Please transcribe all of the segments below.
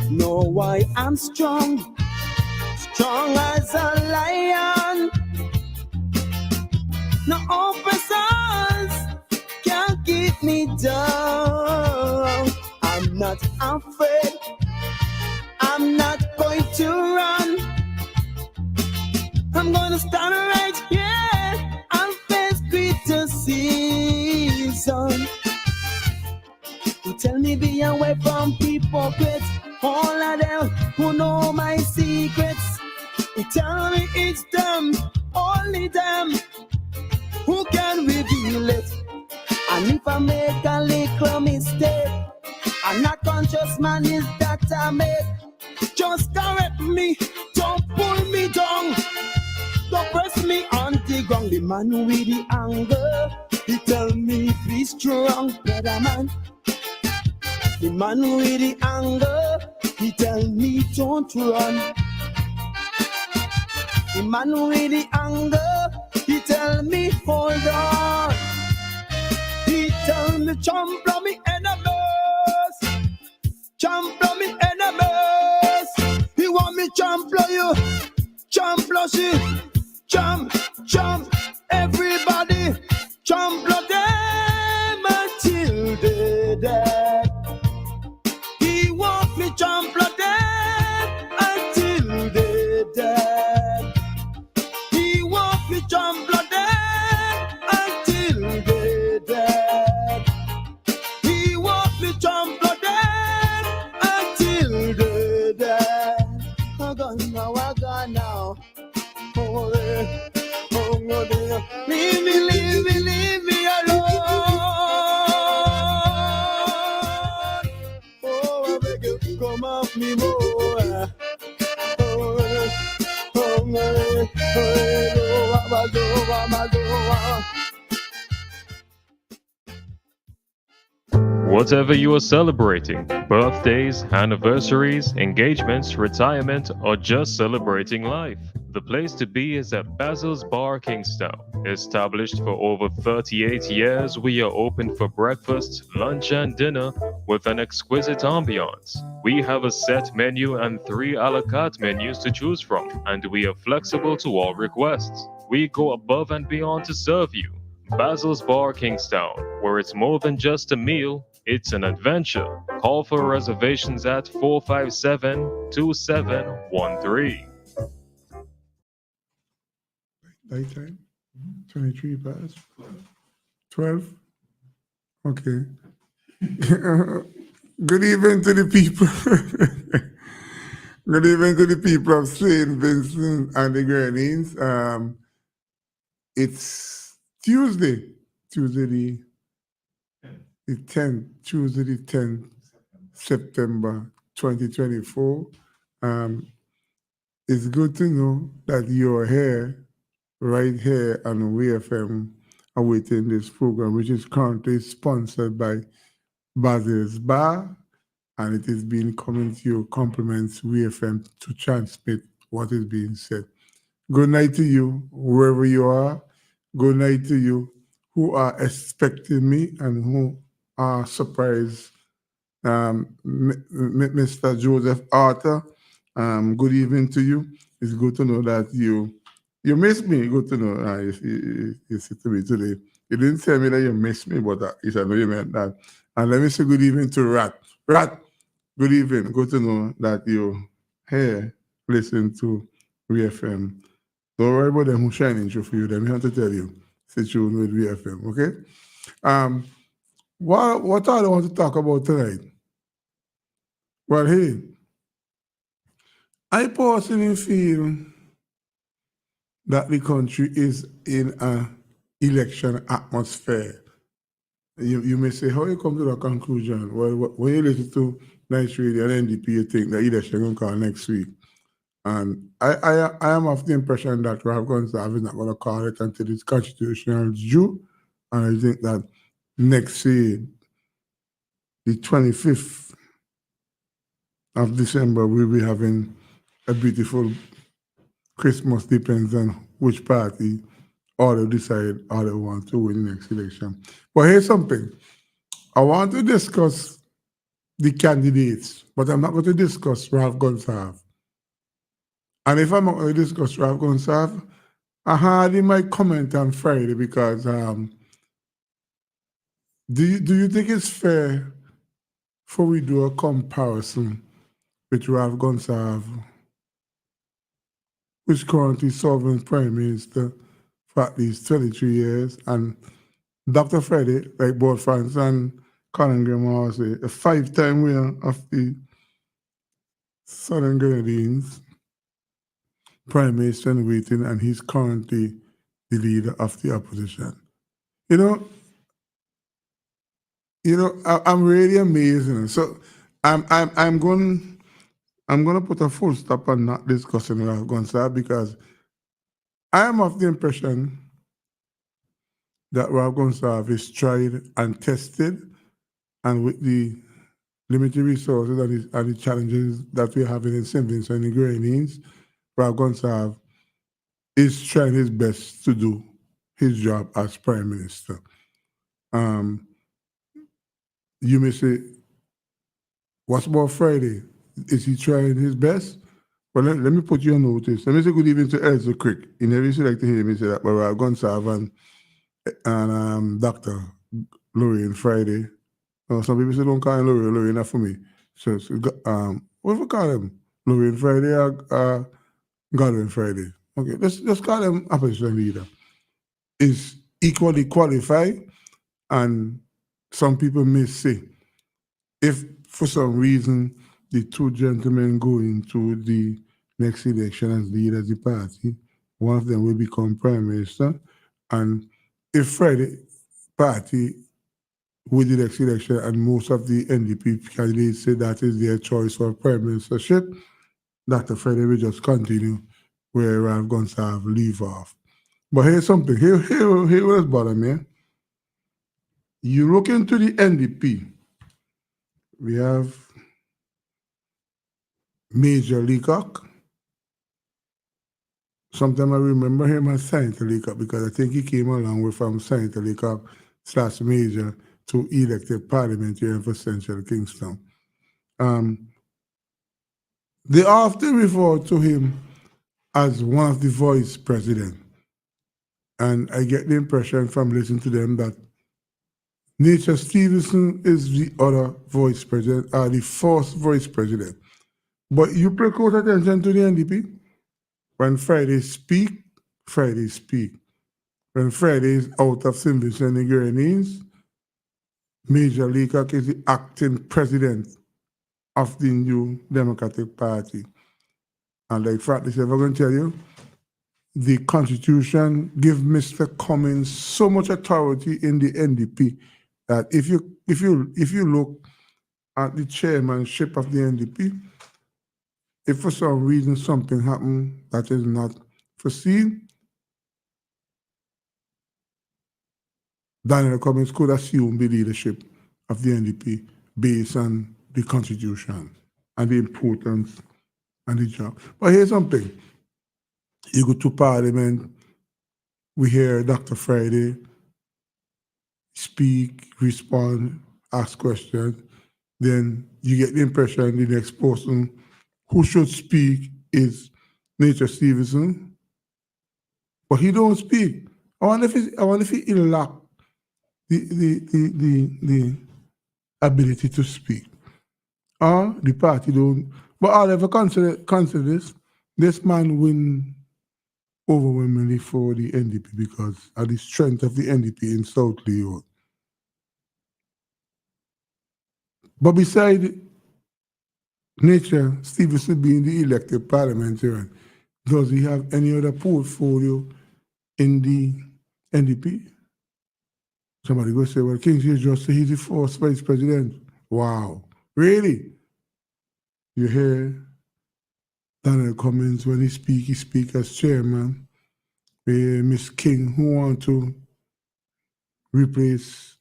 Know why I'm strong, strong as a lion. No oppressors can keep me down. I'm not afraid, I'm not going to run. I'm gonna stand right here and face criticism. You tell me be away from hypocrites, all of them who know my secrets. You tell me it's them, only them, who can reveal it. And if I make a little mistake, I'm not conscious, man, is that I make. Just correct me, don't pull me down, don't press me on the ground. The man with the anger, he tell me be strong, brother man. The man with the anger, he tell me don't run. The man with the anger, he tell me hold on. He tell me champion me enemies, champion me enemies. He want me champion you, champion she, champ, everybody, champion them until they dead. He want me champion them until they dead. He want me champion them until they dead. He want me champion them until they dead. I gone now. Oh, leave me alone. Oh, I beg you, come off me more. Whatever you are celebrating, birthdays, anniversaries, engagements, retirement, or just celebrating life, the place to be is at Basil's Bar Kingstown. Established for over 38 years, we are open for breakfast, lunch, and dinner with an exquisite ambiance. We have a set menu and 3 a la carte menus to choose from, and we are flexible to all requests. We go above and beyond to serve you. Basil's Bar Kingstown, where it's more than just a meal, it's an adventure. Call for reservations at 457-2713. Night time? 23 past? 12? Okay. Good evening to the people. Good evening to the people of St. Vincent and the Grenadines. It's Tuesday the 10th, Tuesday the 10th, September 2024. It's good to know that you're here, right here on WFM, awaiting this program, which is currently sponsored by Basil's Bar, and it is being coming to you, compliments WFM to transmit what is being said. Good night to you, wherever you are. Good night to you who are expecting me and who are surprised. Mr. Joseph Arthur, good evening to you. It's good to know that you missed me. Good to know you said to me today. You didn't tell me that you missed me, but I know you meant that. And let me say good evening to Rat. Rat, good evening. Good to know that you're here listening to VFM. Don't worry about them who shining through for you. Them have to tell you. Stay tuned with VFM, okay? What I want to talk about tonight? Well, hey, I personally feel that the country is in an election atmosphere. You may say, how you come to that conclusion? Well, when you listen to Nice Radio and NDP, you think the election going to come next week. And I am of the impression that Ralph Gonsalves is not going to call it until it's constitutional due. And I think that next year, the 25th of December, we'll be having a beautiful Christmas, depends on which party or they decide how they want to win the next election. But here's something. I want to discuss the candidates, but I'm not going to discuss Ralph Gonsalve. And if I'm not going to discuss Ralph Gonsalve, I had in my comment on Friday because do you think it's fair for we do a comparison with Ralph Gonsalve, which currently serving Prime Minister for at least 23 years, and Dr. Friday, like both France and Colin Graham say, a 5-time winner of the Southern Grenadines, Prime Minister in waiting, and he's currently the leader of the opposition. I'm really amazed. So I'm going to put a full stop on not discussing Ralph Gonsalve because I am of the impression that Ralph Gonsalve is tried and tested, and with the limited resources and the challenges that we're having in St. Vincent and the Grenadines, Ralph Gonsalve is trying his best to do his job as Prime Minister. You may say, what's about Friday? Is he trying his best? Well, let me put you on notice. Let me say good evening to Elsa Crick. You never used to like to hear me say that, but Ralph Gonsalve and Dr. Lorraine Friday. Some people say don't call him Lorraine, not for me. So what do we call him? Lorraine Friday or Godwin Friday? Okay, let's call him opposition leader. Is equally qualified, and some people may say, if for some reason the two gentlemen go into the next election as leader of the party, one of them will become Prime Minister, and if Friday party with the next election and most of the NDP candidates say that is their choice for Prime Ministership, Dr. Friday will just continue where Ralph Gonsalve leave off. But here's something. Here what is bothering me. You look into the NDP, we have Major Leacock. Sometimes I remember him as Senator Leacock because I think he came along with from Senator Leacock / Major to elected parliamentarian for Central Kingston. They often refer to him as one of the vice president. And I get the impression from listening to them that Nature Stevenson is the other vice president, or the first vice president. But you pay close attention to the NDP. When Friday speak, Friday speak. When Friday is out of St. Vincent and the Grenadines, Major Leacock is the acting president of the New Democratic Party. And like Frank is ever going to tell you, the Constitution gives Mr. Cummings so much authority in the NDP that if you look at the chairmanship of the NDP, if for some reason something happened that is not foreseen, Daniel Cummings could assume the leadership of the NDP based on the Constitution and the importance and the job. But here's something. You go to Parliament, we hear Dr. Friday speak, respond, ask questions, then you get the impression the next person who should speak is Nature Stevenson, but he don't speak. I wonder if he lack the ability to speak. Or the party don't. But I'll ever consider this man win overwhelmingly for the NDP because of the strength of the NDP in South Leon. But beside Nature Stevenson being the elected parliamentarian, does he have any other portfolio in the NDP? Somebody go say, well, Kingsley just say he's the first vice president. Wow. Really? You hear Daniel Cummings, when he speak as chairman. Miss King, who want to replace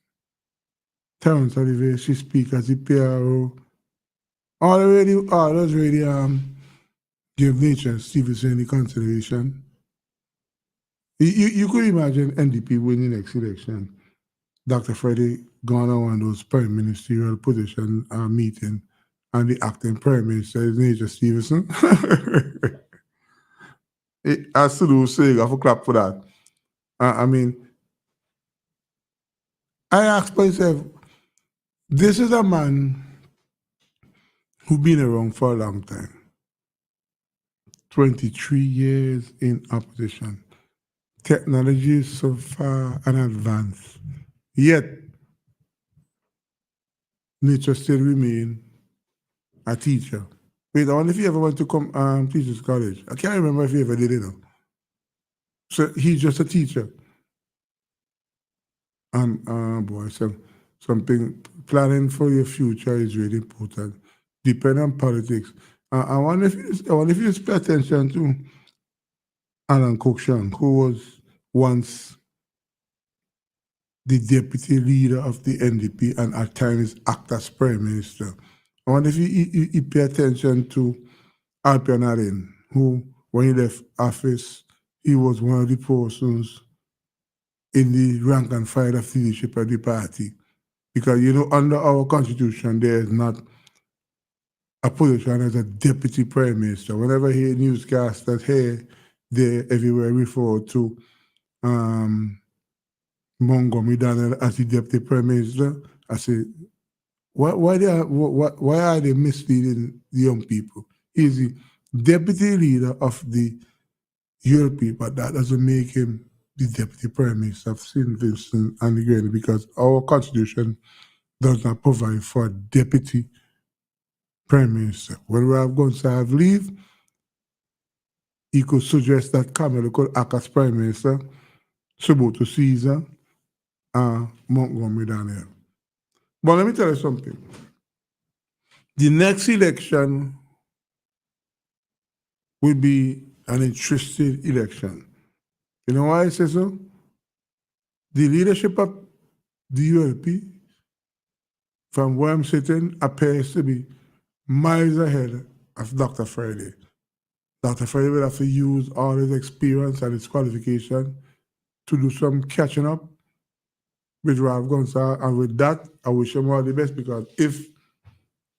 Terence Oliver, she speak as the PRO. All those really give Nature Stevenson the consideration. You could imagine NDP winning the next election. Dr. Freddie gone on one of those prime ministerial position meeting, and the acting prime minister is Major Stevenson. As to do saying, I have a clap for that. I mean, I ask myself, this is a man who been around for a long time. 23 years in opposition. Technology is so far and advanced. Yet, nature still remain a teacher. Wait, I wonder if he ever went to teachers college. I can't remember if he ever did it. So he's just a teacher. And boy, something planning for your future is really important. Depend on politics. I wonder if you just pay attention to Alan Cruikshank, who was once the deputy leader of the NDP and at times act as prime minister. I wonder if you pay attention to Alpian Allen, who, when he left office, he was one of the persons in the rank and file of leadership of the party. Because, under our constitution, there is not a position as a deputy prime minister. Whenever I hear newscasters here, there, everywhere refer to Montgomery Daniel as the deputy prime minister, I say, why are they misleading the young people? He's the deputy leader of the ULP, but that doesn't make him the deputy prime minister of St. Vincent and the Grenadines, because our constitution does not provide for a deputy prime minister. When we have Gonsalves leave, he could suggest that Kamala could act as prime minister, Suboto Caesar, and Montgomery Daniel. But let me tell you something. The next election will be an interesting election. You know why I say so? The leadership of the ULP, from where I'm sitting, appears to be miles ahead of Dr. Friday. Dr. Friday will have to use all his experience and his qualification to do some catching up with Ralph Gonsalves. And with that, I wish him all the best, because if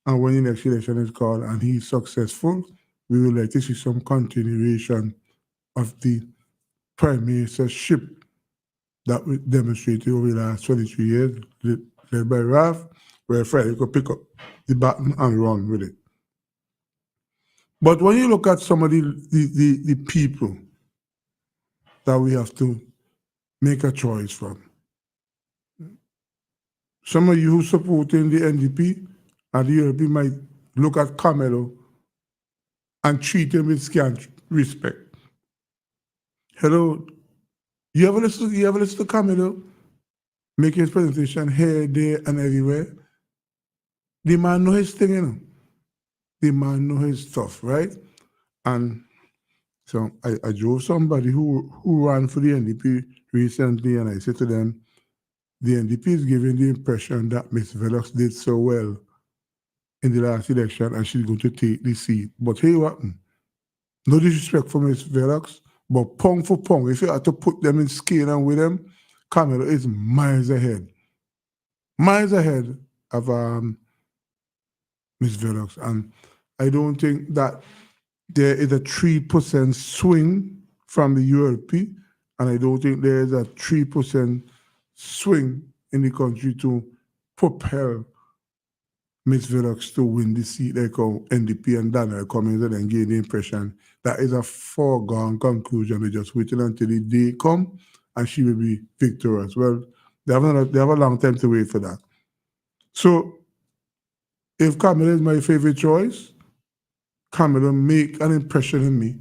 and when the next election is called and he's successful, we will like to see some continuation of the prime ministership that we demonstrated over the last 23 years, led by Ralph, where Friday could pick up the baton and run with it. But when you look at some of the people that we have to make a choice from, some of you who supporting the NDP and the ULP might look at Carmelo and treat him with scant respect. Hello, you ever listen to Carmelo making his presentation here, there, and everywhere? The man know his thing, The man know his stuff, right? And so I drove somebody who ran for the NDP recently, and I said to them, the NDP is giving the impression that Ms. Velox did so well in the last election and she's going to take the seat. But hey, what? No disrespect for Ms. Velox, but pound for pound, if you had to put them in scale and with them, Camelo is miles ahead. Miles ahead of Ms. Velox. And I don't think that there is a 3% swing from the ULP, and I don't think there is a 3% swing in the country to propel Ms. Velox to win the seat like NDP and Daniel Cummings, and then gain the impression that is a foregone conclusion. We're just waiting until the day come and she will be victorious. Well, they have a long time to wait for that. So if Kamala is my favorite choice, Kamala make an impression on me.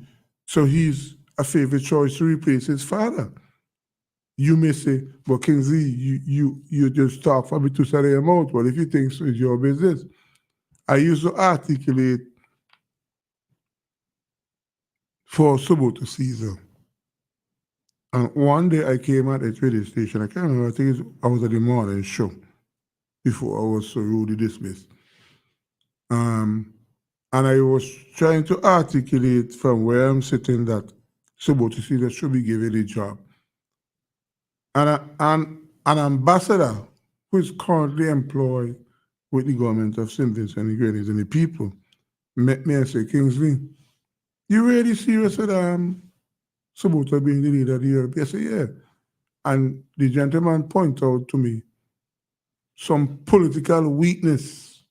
So he's a favorite choice to replace his father. You may say, but Kingsley, you just talk for me to say your mouth. Well, if you think so, it's your business. I used to articulate for Suboto Caesar. And one day I came at a radio station. I can't remember, I think I was at the morning show before I was so rudely dismissed. And I was trying to articulate from where I'm sitting that Suboto Caesar should be given a job. an ambassador who is currently employed with the government of St. Vincent and the Grenadines and the people met me and said, Kingsley, you really serious with Suboto being the leader of the Europe? I said, yeah. And the gentleman pointed out to me some political weakness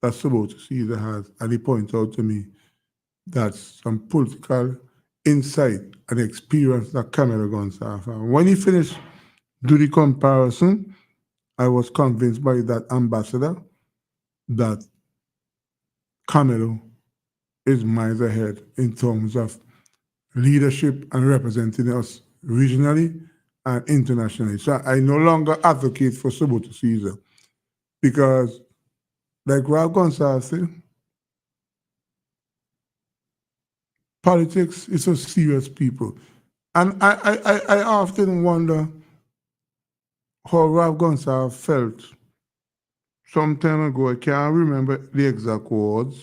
that Suboto Caesar has. And he pointed out to me that some political insight and experience that Camelo Gonsalves have. When he finished do the comparison, I was convinced by that ambassador that Camelo is miles ahead in terms of leadership and representing us regionally and internationally. So I no longer advocate for Suboto Caesar because, like Ralph Gonsalves said, politics is for serious people. And I often wonder how Ralph Gonsalves felt some time ago. I can't remember the exact words.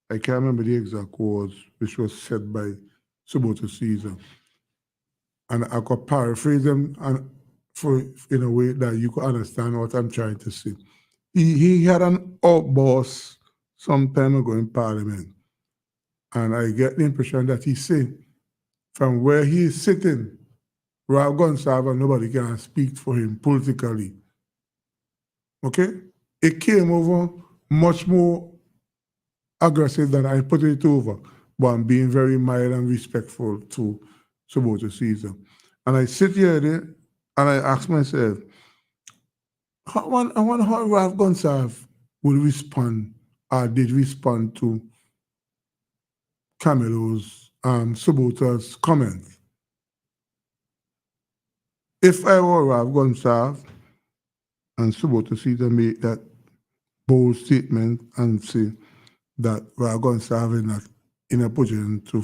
Which was said by Suboto Caesar. And I could paraphrase them in a way that you could understand what I'm trying to say. He had an outburst some time ago in Parliament. And I get the impression that he said, from where he is sitting, Ralph Gonsalves, nobody can speak for him politically. Okay? It came over much more aggressive than I put it over, but I'm being very mild and respectful to Suboto Caesar. And I sit here and I ask myself, I wonder how Ralph Gonsalves will respond or did respond to Camelo's, Suboto's comments. If I were Ralph Gonsalves and Suboto Caesar made that bold statement and say that Ralph Gonsalves is not in a position to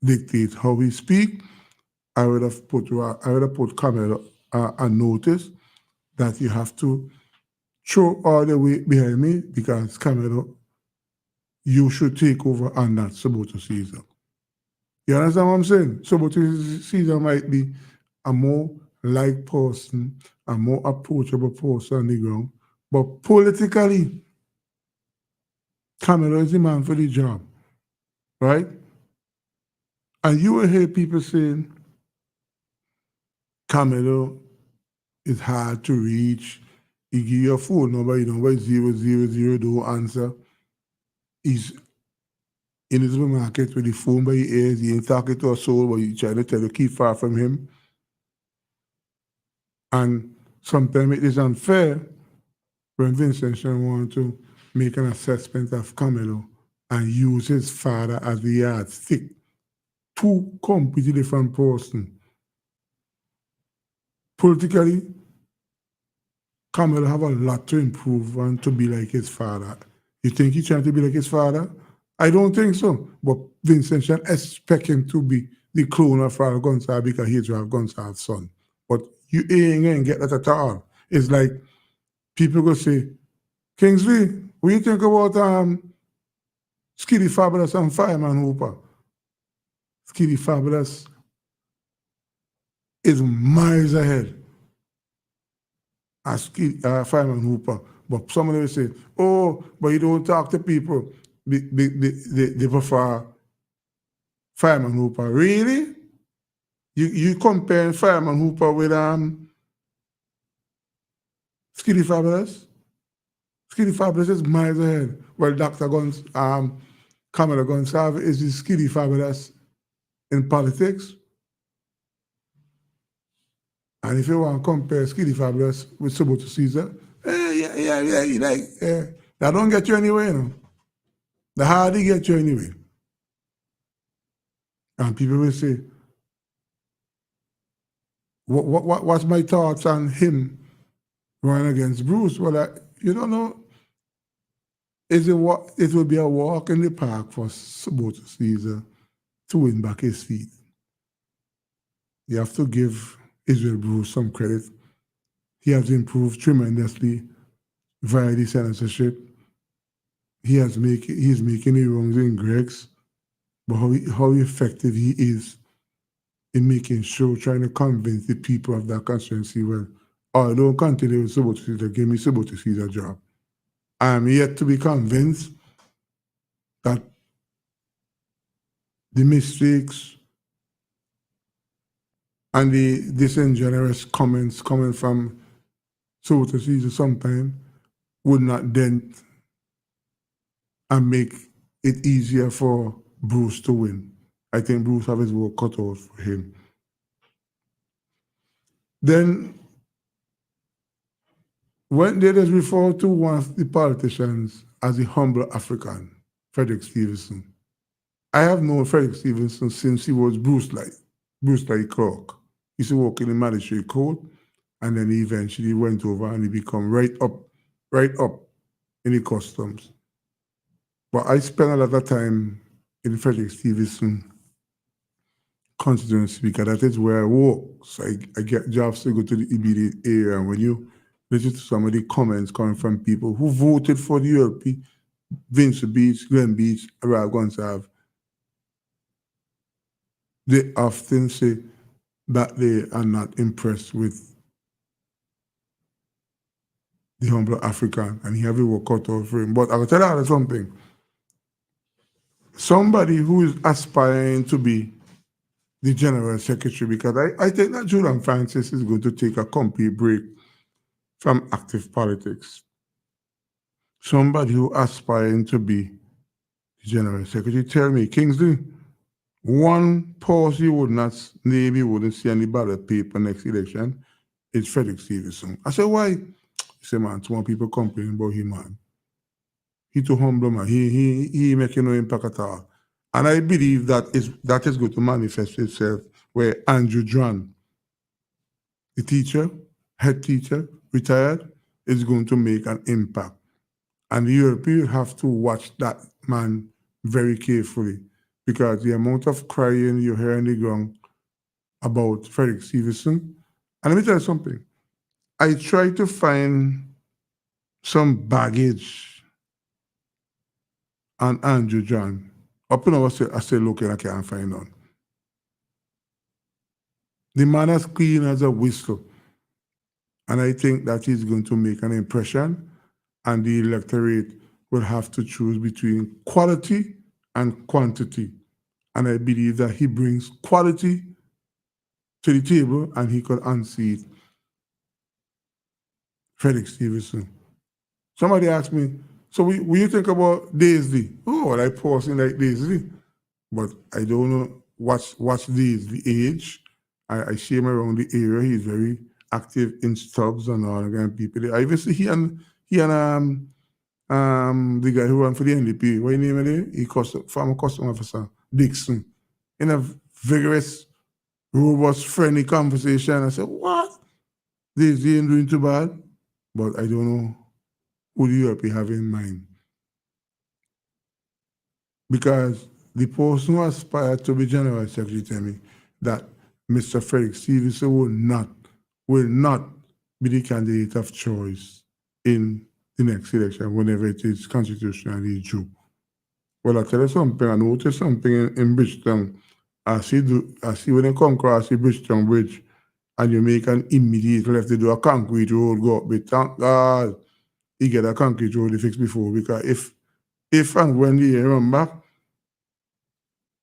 dictate how we speak, I would have put Camelo on notice that you have to throw all the weight behind me because Camelo, you should take over and not Suboto Caesar. You understand what I'm saying? Suboto Caesar might be a more liked person, a more approachable person on the ground, but politically, Camelo is the man for the job, right? And you will hear people saying, Camelo is hard to reach. He give you a phone number, you know, by 000, don't answer. He's in the supermarket with the phone by your ears, he ain't talking to a soul, but you trying to tell you keep far from him. And sometimes it is unfair when Vincent wants to make an assessment of Camelo and use his father as the yardstick. Two completely different persons. Politically, Camelo have a lot to improve and to be like his father. You think he's trying to be like his father? I don't think so. But Vincent expect him to be the clone of Ralph Gonsalves because he's Ralph Gonsalves' son. But you ain't gonna get that at all. It's like people go say, Kingsley, what do you think about Skiddy Fabulous and Fireman Hooper? Skiddy Fabulous is miles ahead as Fireman Hooper. But somebody will say, oh, but you don't talk to people. They prefer Fireman Hooper. Really? You compare Fireman Hooper with Skiddy Fabulous? Skiddy Fabulous is miles ahead. Well, Dr. Camelo Gonsalves is the Skiddy Fabulous in politics. And if you want to compare Skiddy Fabulous with Suboto Caesar, that don't get you anywhere, you know. The hardly get you anyway. And people will say, what's my thoughts on him running against Bruce? Well, you don't know. It will be a walk in the park for Suboto Caesar to win back his seat. You have to give Israel Bruce some credit. He has improved tremendously via the senatorship. He's making the runs in Greg's, but how effective he is in making sure, trying to convince the people of that constituency, well, oh, don't continue with Subota Caesar, give me Subota Caesar job. I am yet to be convinced that the mistakes and the disingenuous comments coming from Subota Caesar sometime would not dent and make it easier for Bruce to win. I think Bruce has his work cut out for him. Then, when they just refer to one of the politicians as the humble African, Frederick Stevenson, I have known Frederick Stevenson since he was Bruce Lee Clark. He used to work in the magistrate court, and then he eventually went over and he became right up in the customs. But I spent a lot of time in Frederick Stevenson constituency because that is where I work. So I get jobs to go to the immediate area. And when you listen to some of the comments coming from people who voted for the ULP, Vince Beach, Glenn Beach, Ralph Gonsalves, they often say that they are not impressed with the humble African, and he have a work cut out for him. But I'll tell you something. Somebody who is aspiring to be the General Secretary, because I think that Julian Francis is going to take a complete break from active politics. Somebody who aspiring to be the General Secretary, tell me, Kingsley, one post you would not name, you wouldn't see on the ballot paper next election is Frederick Stevenson. I said, why? He said, man, too many people complaining about him, man. He too humble, man. He making no impact at all. And I believe that is going to manifest itself where Andrew John, the teacher, head teacher, retired, is going to make an impact. And the Europeans have to watch that man very carefully, because the amount of crying you hear on the ground about Frederick Stevenson. And let me tell you something. I try to find some baggage on Andrew John. Up and over, I say, look, I can't find none. The man is clean as a whistle. And I think that he's going to make an impression, and the electorate will have to choose between quality and quantity. And I believe that he brings quality to the table, and he could unseat Frederick Stevenson. Somebody asked me, so will you think about Daisley? Oh, well, I pausing like Daisley. But I don't know what's Daisley age. I see him around the area. He's very active in stubs and all kind of people. I even see he and the guy who ran for the NDP, what you name it? He former custom officer, Dixon. In a vigorous, robust, friendly conversation. I said, what? Daisley ain't doing too bad. But I don't know who the Europe have in mind. Because the person who aspired to be General Secretary tell me that Mr. Frederick Stevenson will not be the candidate of choice in the next election, whenever it is constitutionally due. Well, I tell you something, I noticed something in Bridgetown. I see when you come across the Bridgetown Bridge and you make an immediate left, they do a concrete road, go up, but thank God he get a concrete road fixed before, because if and when the year run back,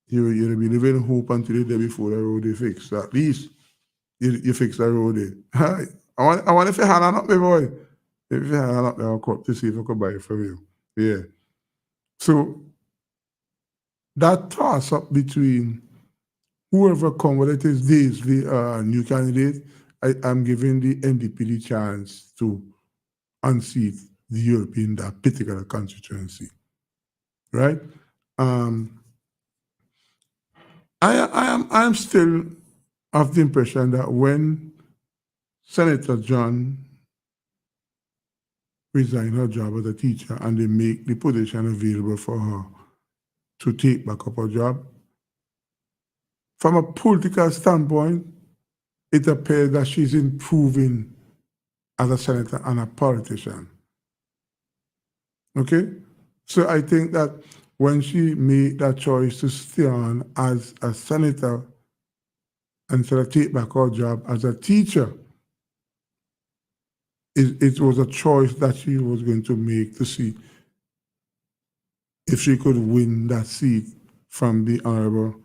you'll be living in hope until the day before the road is fixed. So at least you fix the road there. I want if you hand up, my boy. If you hand up, I'll come to see if I can buy it from you. Yeah. So that toss up between whoever come, whether it is the new candidate, I'm giving the NDP the chance to unseat the European that particular constituency. Right? I am still of the impression that when Senator John resigned her job as a teacher and they make the position available for her to take back up her job, from a political standpoint, it appears that she's improving as a senator and a politician. Okay? So I think that when she made that choice to stay on as a senator and sort of take back her job as a teacher. It was a choice that she was going to make to see if she could win that seat from the Honorable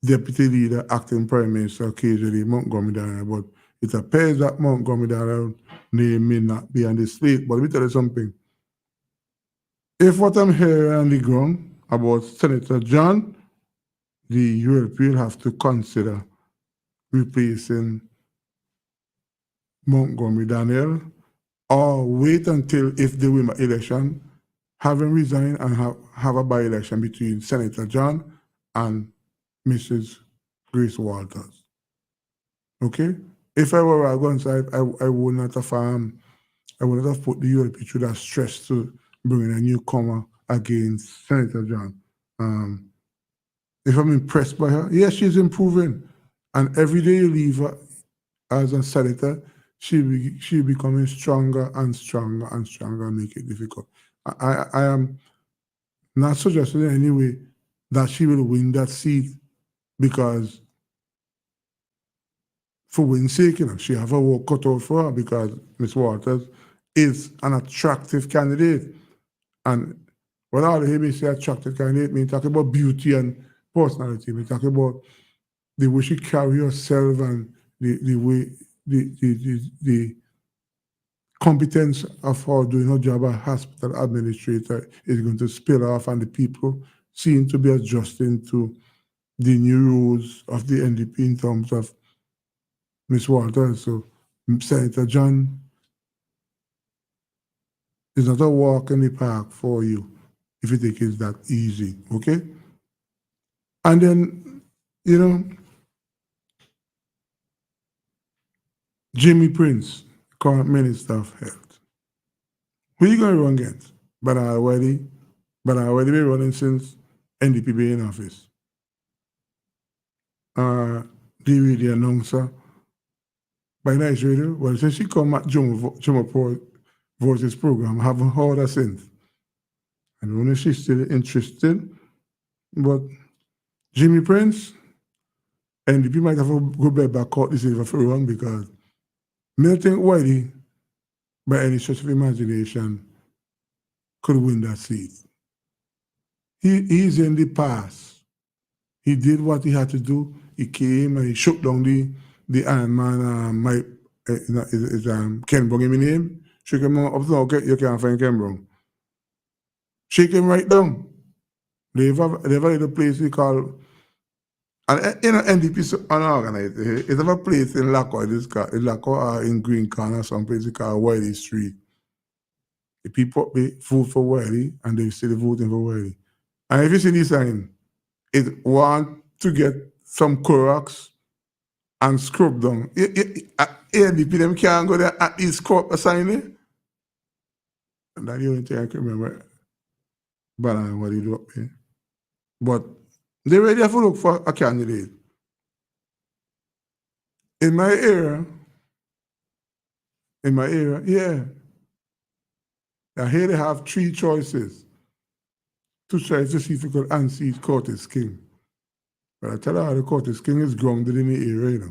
Deputy Leader, Acting Prime Minister, occasionally Montgomery Daniel. But it appears that Montgomery Daniel name may not be on the slate. But let me tell you something. If what I'm hearing on the ground about Senator John, the ULP will have to consider replacing Montgomery Daniel or wait until if they win the election, have him resign and have a by-election between Senator John and Mrs. Grace Walters. Okay? If I were a gun side, I would not have put the ULP through that stress to bring in a newcomer against Senator John. If I'm impressed by her, yes, she's improving. And every day you leave her as a senator, she becoming stronger and stronger and stronger and make it difficult. I am not suggesting in any way that she will win that seat because for win's sake, she have a work cut out for her because Ms. Walters is an attractive candidate. And when I hear me say attractive candidate, me talk about beauty and personality. Me talk about the way she carry herself and the way the competence of her doing her job as hospital administrator is going to spill off, and the people seem to be adjusting to the new rules of the NDP in terms of Ms. Walters. So Senator John is not a walk in the park for you if you think it's that easy, okay? And then, Jimmy Prince, current Minister of Health. Who are you going to run against? But I already been running since NDP be in office. The radio announcer by Nice Radio, well, since she come at Jomo Voices program, I haven't heard her since. I don't know if she's still interested, but Jimmy Prince, NDP might have to go back court this year for wrong because I think Whitey, by any stretch of imagination, could win that seat. He's in the past. He did what he had to do. He came and he shook down the Iron Man, Ken Brown, his name. Shake him up to now, you can't find Ken Brown. Shake him right down. They have a little place we call, and NDP is unorganized. It's a place in Lacroix, in Green Corner, some place called Wiley Street. The people vote for Wiley and they still voting for Wiley. And if you see this sign, it want to get some Clorox and scrub down. NDP them can't go there at least scrub a sign there. And that's the only thing I can remember. But what he do up there. But they ready to look for a candidate. In my era, yeah. I here they have three choices to try to see if you could unseat Curtis King. But I tell you, the Curtis King is grounded in the area.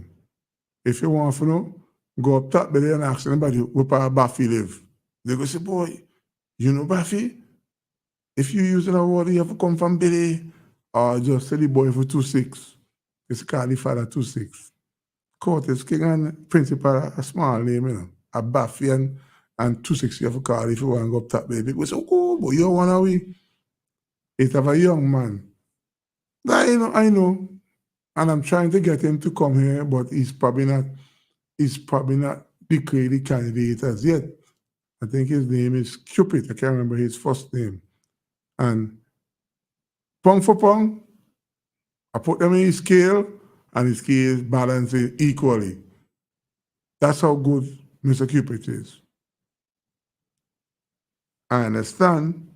If you want to know, go up top there and ask anybody where Baffy live. They go say, boy, you know Baffy? If you use the water, you have to come from Billy. Or just tell the boy for 2-6. It's called the father 2-6. Curtis King and Principal, a small name, A Baffy and 2-6 you have to call if you want to go up top, baby. We say, oh, boy, you want to we? It's of a young man. I know. And I'm trying to get him to come here, but he's probably not declared the candidate as yet. I think his name is Cupid. I can't remember his first name. And pound for pound, I put them in his scale, and his scale is balancing equally. That's how good Mr. Cupid is. I understand.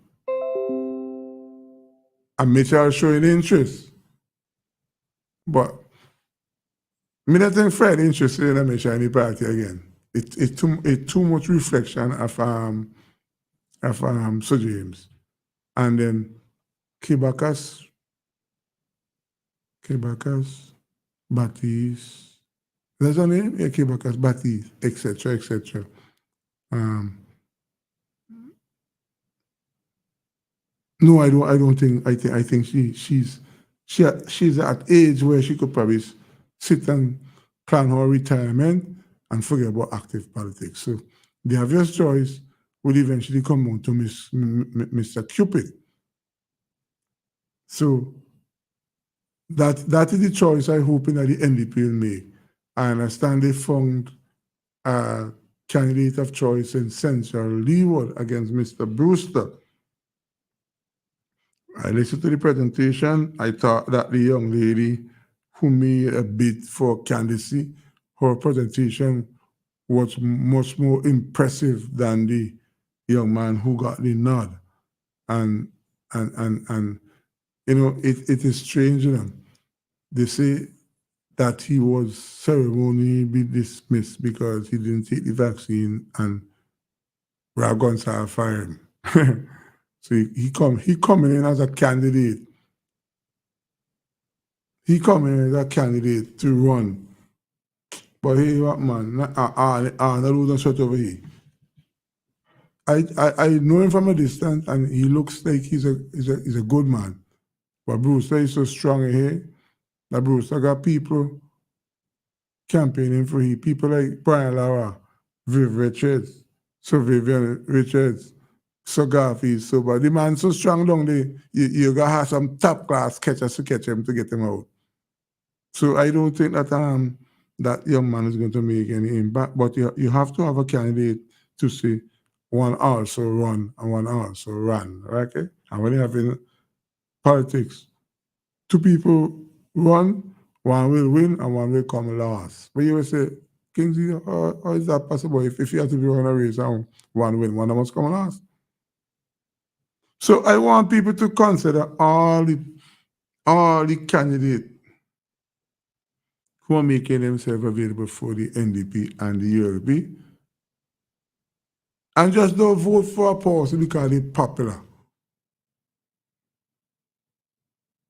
And Mitchell showing interest. But I don't think Fred interested in Mitchell in the party again. It's too much reflection of Sir James. And then Kibakas, Baptiste, That's her name? Yeah, came back as Batty, etc., etc. Um, no, I don't. I don't think. I think she's at age where she could probably sit and plan her retirement and forget about active politics. So the obvious choice would eventually come on to Mr. Cupid. So that is the choice I hope that the NDP will make. I understand they found a candidate of choice in Central Leeward against Mr. Brewster. I listened to the presentation. I thought that the young lady who made a bid for candidacy, her presentation was much more impressive than the young man who got the nod. And you know, it is strange, you know. They say that he was ceremonially dismissed because he didn't take the vaccine and Ragonsa fired him. So he coming in as a candidate. He coming in as a candidate to run. But hey, what man? Not losing shot over here. I know him from a distance, and he looks like he's a good man. But Brewster is so strong here that Brewster got people campaigning for him. People like Brian Lara, Viv Richards, so Vivian Richards, so Garfield, so but the man so strong down there, you gotta have some top class catchers to catch him to get him out. So I don't think that that young man is going to make any impact, but you have to have a candidate to say one also run and one also run, okay? And when you have in politics, two people run, one will win and one will come last. But you will say, Kingsley, how is that possible? If you have to be on a race and one win, one must come last. So I want people to consider all the candidates who are making themselves available for the NDP and the ULP. And just don't vote for a person because they're popular.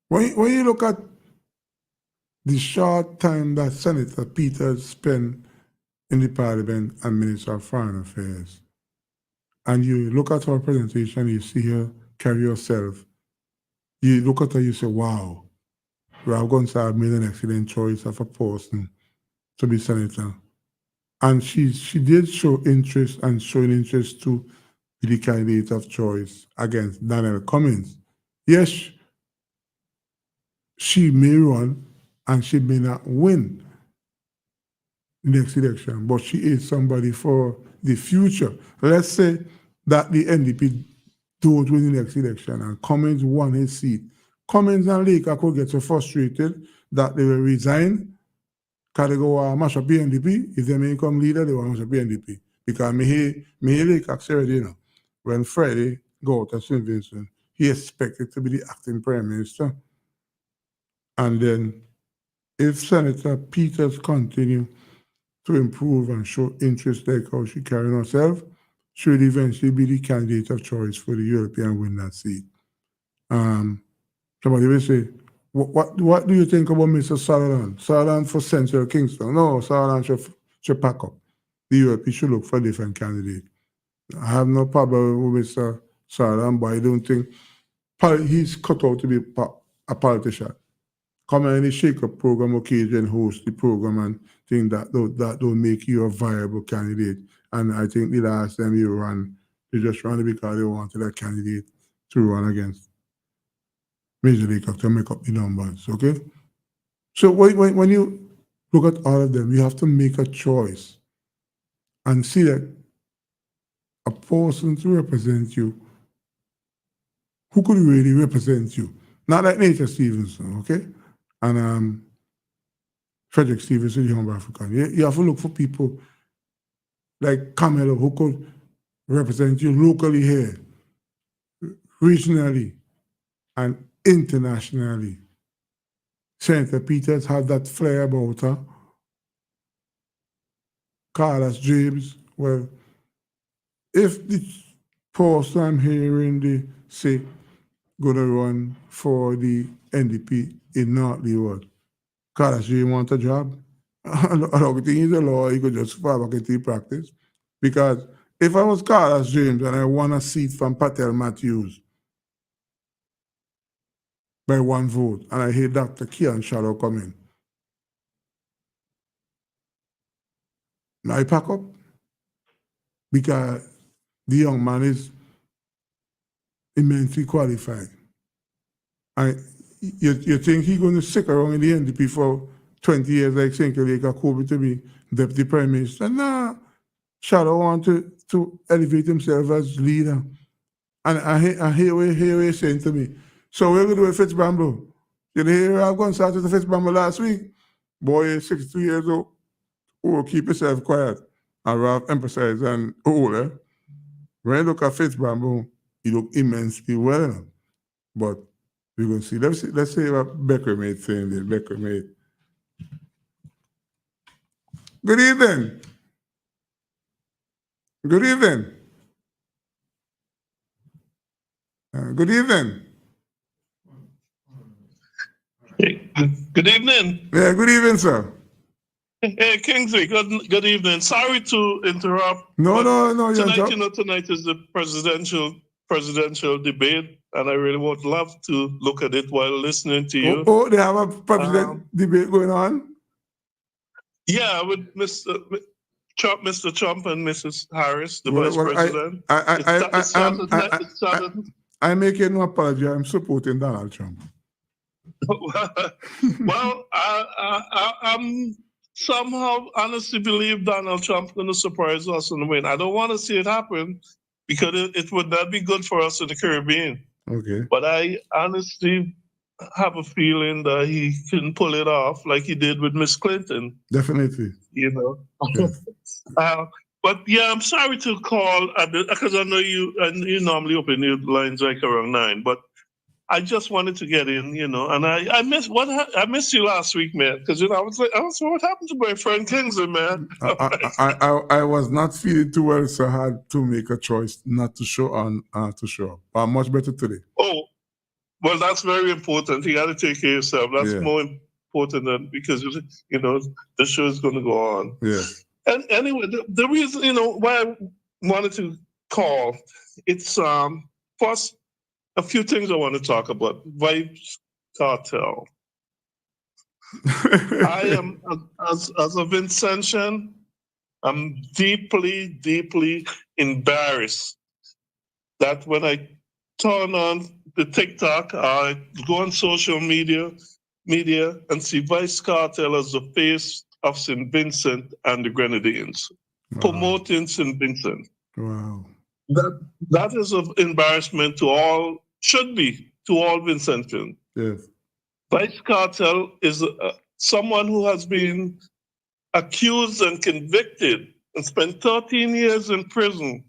When you look at the short time that Senator Peters spent in the Parliament and Minister of Foreign Affairs, and you look at her presentation, you see her carry herself, you look at her, you say, wow, Ralph Gonsalves made an excellent choice of a person to be senator. And she did show interest and showing interest to be the candidate of choice against Daniel Cummins. Yes, she may run and she may not win the next election, but she is somebody for the future. Let's say that the NDP don't win the next election and Cummins won his seat. Cummins and Laker could get so frustrated that they will resign because they go mash up the NDP. If they may become leader, they will mash up the NDP. Because me Laker said, you know, when Friday go out to St. Vincent, he expected to be the acting prime minister. And then if Senator Peters continue to improve and show interest like how she carrying herself, she would eventually be the candidate of choice for the European win that seat. Somebody will say, what do you think about Mr. Sutherland? Sutherland for Central Kingston? No, Sutherland should pack up. The Europe should look for a different candidate. I have no problem with Mr. Sutherland, but I don't think he's cut out to be a politician. Come in the shake-up program occasion, host the program and think that don't make you a viable candidate. And I think the last time you ran, you just ran because they wanted a candidate to run against Major League to make up the numbers, okay? So when you look at all of them, you have to make a choice and see that a person to represent you who could really represent you. Not like Nathan Stevenson, okay? And Frederick Stevenson, the Humble African. You have to look for people like Camelo who could represent you locally here, regionally, and internationally. Senator Peters have that flair about her. Carlos James, well, if the person I'm hearing they say gonna run for the NDP in North Leeward, Carlos James want a job, Everything is a law, you could just fall back into practice. Because if I was Carlos James and I won a seat from Patel Matthews by 1 vote, and I hear Dr. Kian Shallow come in, now I pack up. Because the young man is immensely qualified. And you think he's going to stick around in the NDP for 20 years like Senkeleka Kobe to be deputy prime minister? Nah. Shadow want to elevate himself as leader. And I hear what he's saying to me. So we're going to do with Fitzbambo. You hear I've gone started to Fitzbambo last week? Boy, 62 years old. Oh, keep yourself quiet. And Ralph emphasized and older. When I look at Fitzbambo, he look immensely well. But we're going to see. Let's see what Becker made saying there. Becker made. Good evening. Good evening. Good evening. Hey, good evening. Yeah, good evening, sir. Hey, Kingsley, good evening. Sorry to interrupt. No. Tonight, tonight is the presidential debate, and I really would love to look at it while listening to you. Oh, they have a president debate going on? Yeah, with Mr. Trump and Mrs. Harris, the vice president. I make no apology. I'm supporting Donald Trump. Well, I'm somehow honestly believe Donald Trump's going to surprise us and win. I don't want to see it happen because it would not be good for us in the Caribbean. Okay. But I honestly have a feeling that he can pull it off like he did with Miss Clinton. Definitely. You know. Yes. But yeah, I'm sorry to call because I know you normally open your lines like around 9, but I just wanted to get in, and I missed you last week, man, because I was like, what happened to my friend Kingsley, man? I was not feeling too well, so I had to make a choice not to show to show up. But I'm much better today. Oh, well, that's very important. You got to take care of yourself. That's more important than because the show is going to go on. Yeah. And anyway, the reason why I wanted to call, it's first. A few things I want to talk about. Vybz Kartel. I am, as a Vincentian, I'm deeply, deeply embarrassed that when I turn on the TikTok, I go on social media and see Vybz Kartel as the face of St. Vincent and the Grenadines, promoting St. Vincent. Wow. That is of embarrassment to all. Should be to all Vincentians. Yes. Vybz Kartel is someone who has been accused and convicted and spent 13 years in prison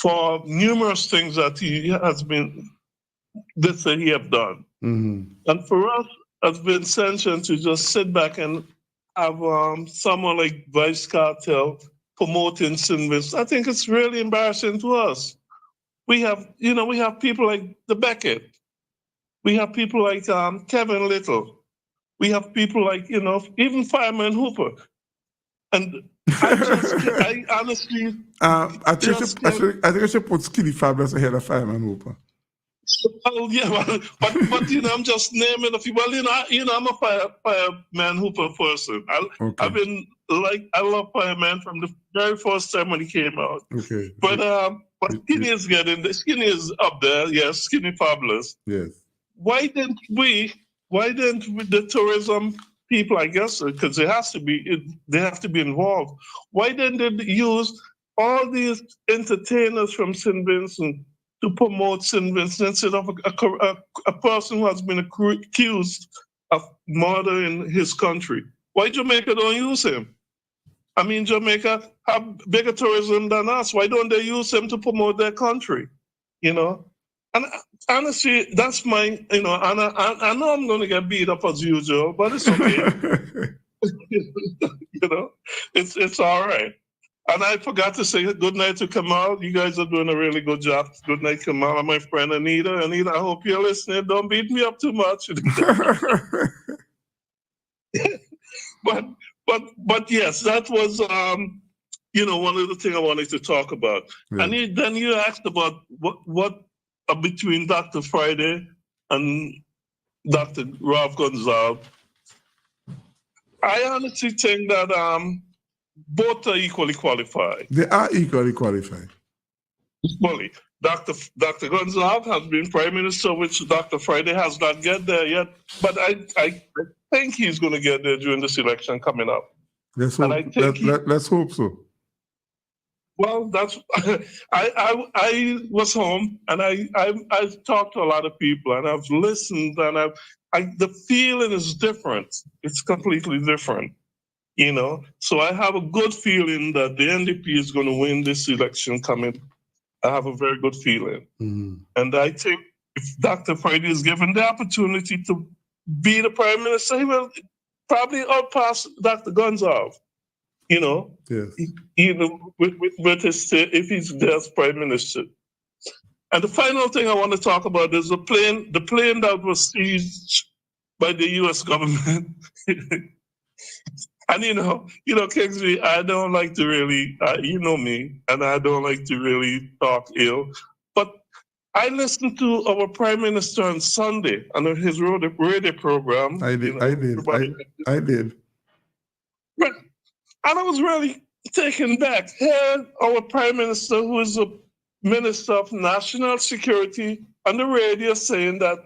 for numerous things that he has been that he have done. Mm-hmm. And for us as Vincentians to just sit back and have someone like Vybz Kartel promoting St. Vincent, I think it's really embarrassing to us. We have people like the Beckett. We have people like Kevin Little. We have people like, even Fireman Hooper. And I honestly... I think I should put Skinny Fabulous ahead of Fireman Hooper. Well, yeah, but I'm just naming a few. Well, I'm a Fireman Hooper person. I love Fireman from the very first time when he came out. Okay. But Skinny is up there. Yes, Skinny Fabulous. Yes. Why didn't the tourism people? I guess because they have to be involved. Why didn't they use all these entertainers from St. Vincent to promote St. Vincent instead of a person who has been accused of murder in his country? Why Jamaica don't use him? I mean, Jamaica have bigger tourism than us. Why don't they use him to promote their country? And honestly, that's my, and I know I'm going to get beat up as usual, but it's okay. It's all right. And I forgot to say good night to Kamal. You guys are doing a really good job. Good night, Kamal, and my friend Anita. Anita, I hope you're listening. Don't beat me up too much. but yes, that was one of the things I wanted to talk about. Yeah. And then you asked about what between Dr. Friday and Dr. Rav Gonzalez. I honestly think that both are equally qualified. They are equally qualified. Equally. Dr. Gonzalez has been Prime Minister, which Dr. Friday has not get there yet. But I think he's going to get there during this election coming up. Let's hope so. Well, that's I was home and I talked to a lot of people and I've listened and the feeling is different. It's completely different, So I have a good feeling that the NDP is going to win this election coming. I have a very good feeling. Mm-hmm. And I think if Dr. Friday is given the opportunity to be the Prime Minister, he will probably outpass Dr. Gonzalez. Yes. With his state, if he's there as Prime Minister. And the final thing I want to talk about is the plane that was seized by the U.S. government. And Kingsley, I don't like to really, you know me, and I don't like to really talk ill. But I listened to our Prime Minister on Sunday on his radio program. I did. And I was really taken back. Here, our Prime Minister, who is a Minister of National Security, on the radio saying that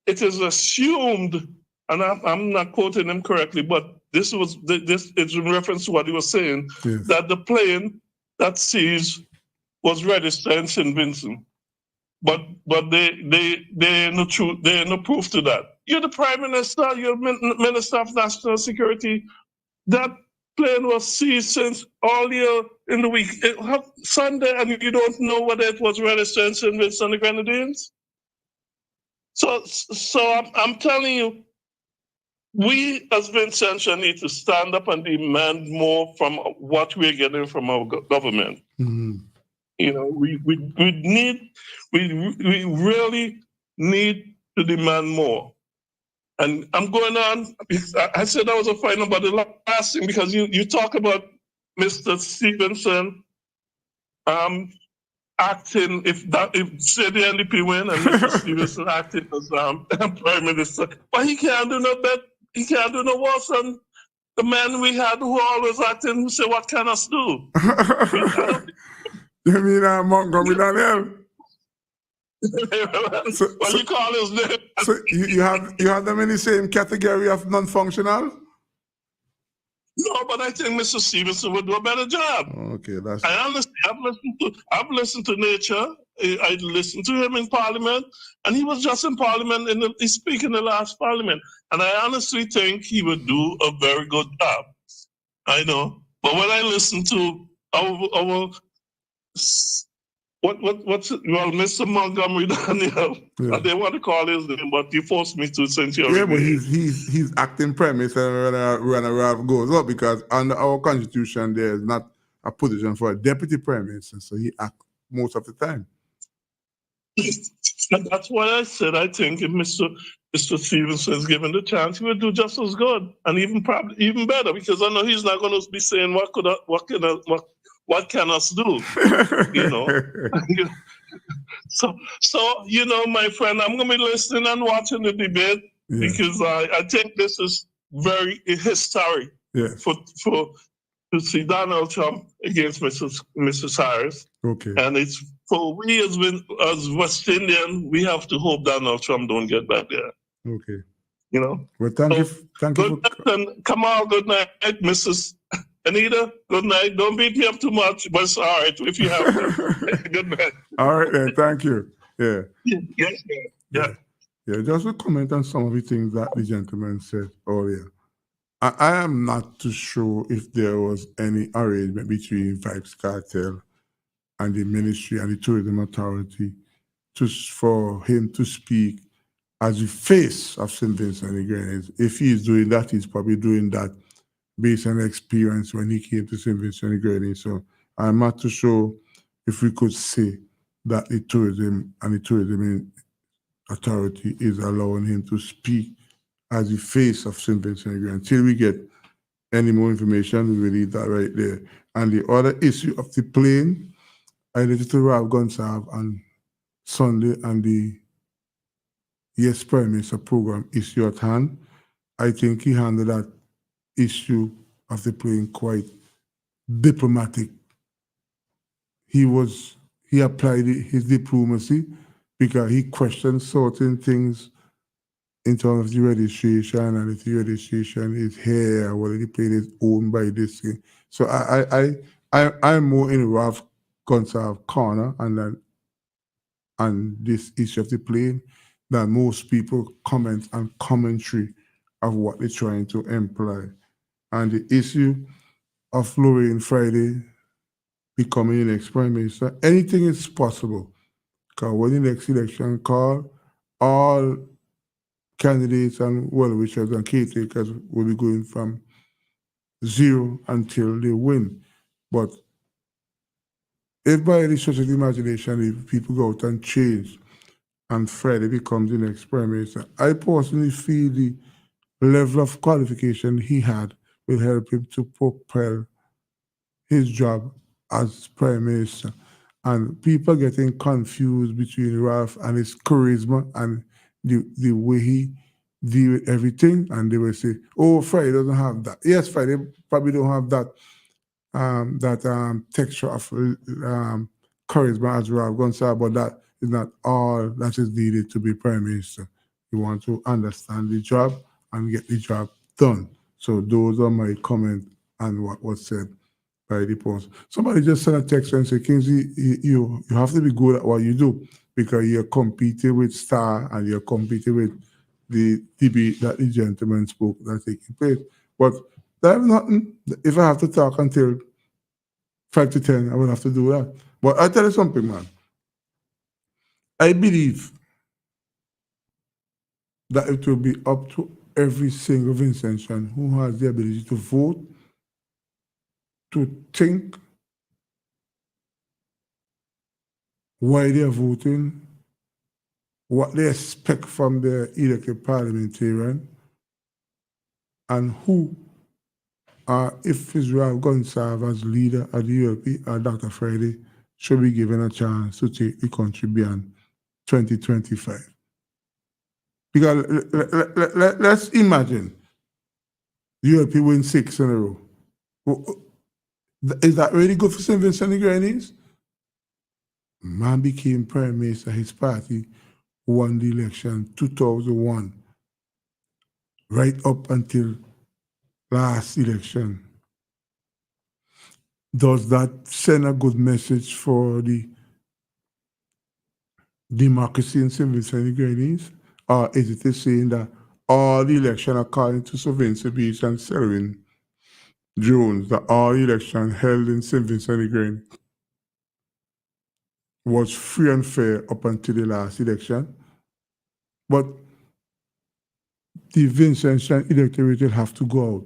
it is assumed, and I'm not quoting him correctly, but this is in reference to what he was saying, yes, that the plane that seized was registered in St. Vincent. But they no proof to that. You're the Prime Minister, you're Minister of National Security. That plane was seized since earlier in the week, Sunday, and you don't know whether it was registered in St. Vincent and the Grenadines? So I'm telling you, we as Vincentians need to stand up and demand more from what we're getting from our government. Mm-hmm. We really need to demand more. And I'm going on. I said that was a final, but the last thing, because you talk about Mr. Stevenson acting, if say the NDP win and Mr. Stevenson acting as Prime Minister, but he can't do no better. He can't do no worse than the man we had who always acting, who said, "What can us do?" You mean Montgomery Daniel? What you call his name? So you have them in the same category of non-functional? No, but I think Mr. Stevenson would do a better job. Okay, that's. I understand. I've listened to Nature. I listened to him in Parliament, and he was just in Parliament. He speak in the last Parliament, and I honestly think he would do a very good job. I know, but when I listen to our Mr. Montgomery Daniel, Yeah. they want to call his name, but you forced me to since you're Yeah, but he's acting premise and when goes up, because under our constitution there is not a position for a deputy prime minister, so he acts most of the time. And that's why I said I think if Mr. Stevenson is given the chance, he would do just as good and even better, because I know he's not going to be saying what can us do, So my friend, I'm going to be listening and watching the debate, because I think this is very historic to see Donald Trump against Mrs. Harris. Okay. And it's for we as West Indian, we have to hope Donald Trump don't get back there. Okay. Well, thank you. Good night, Kamal. Good night, Mrs. Anita. Good night. Don't beat me up too much, but it's all right if you have to. Good night. All right then. Thank you. Yeah. Yes. Yeah. Just a comment on some of the things that the gentleman said earlier. I am not too sure if there was any arrangement between Vybz Kartel and the Ministry and the Tourism Authority for him to speak as the face of St. Vincent and the Grenadines. If he's doing that, he's probably doing that based on experience when he came to St. Vincent and the Grenadines. So I'm not too sure if we could say that the Tourism Authority is allowing him to speak as the face of St. Vincent and the Grenadines. Until we get any more information, we will leave that right there. And the other issue of the plane, I related to Ralph Gonsalve on Sunday and the Yes Prime Minister program issue at hand. I think he handled that issue of the plane quite diplomatic. He applied his diplomacy because he questioned certain things in terms of the registration, and if the registration is here, whether the plane is owned by this thing. So I'm more in Ralph Gonsalve corner and this issue of the plane than most people comment and commentary of what they're trying to imply. And the issue of Lorraine Friday becoming the next prime minister, anything is possible. Because when the next election call, all candidates and well-wishers and caretakers will be going from zero until they win. But if by any stretch of the imagination, if people go out and change and Friday becomes the next prime minister, I personally feel the level of qualification he had will help him to propel his job as prime minister. And people getting confused between Ralph and his charisma and the way he deal with everything, and they will say, "Oh, Friday doesn't have that." Yes, Friday probably don't have that texture of charisma as Ralph Gonsalve, but that is not all that is needed to be prime minister. You want to understand the job and get the job done. So those are my comments on what was said by the post. Somebody just sent a text and said, Kingsley, you have to be good at what you do because you're competing with Star and you're competing with the debate that the gentleman spoke that's taking place. But there's nothing. If I have to talk until 5 to 10, I will have to do that. But I'll tell you something, man. I believe that it will be up to every single Vincentian who has the ability to vote to think why they are voting, what they expect from the elected parliamentarian, and who, if Israel Gonsalve as leader of the ULP or Dr. Friday, should be given a chance to take the country beyond 2025. Because let's imagine the ULP win 6 in a row. Is that really good for St. Vincent and the Grenadines? Man became prime minister, his party won the election 2001, right up until last election. Does that send a good message for the democracy in St. Vincent and the Grenadines? Or is it saying that all the election according to Sir Vincent Beach and Selwyn Jones, that all election held in St. Vincent and the Grenadines was free and fair up until the last election? But the Vincentian electorate will have to go out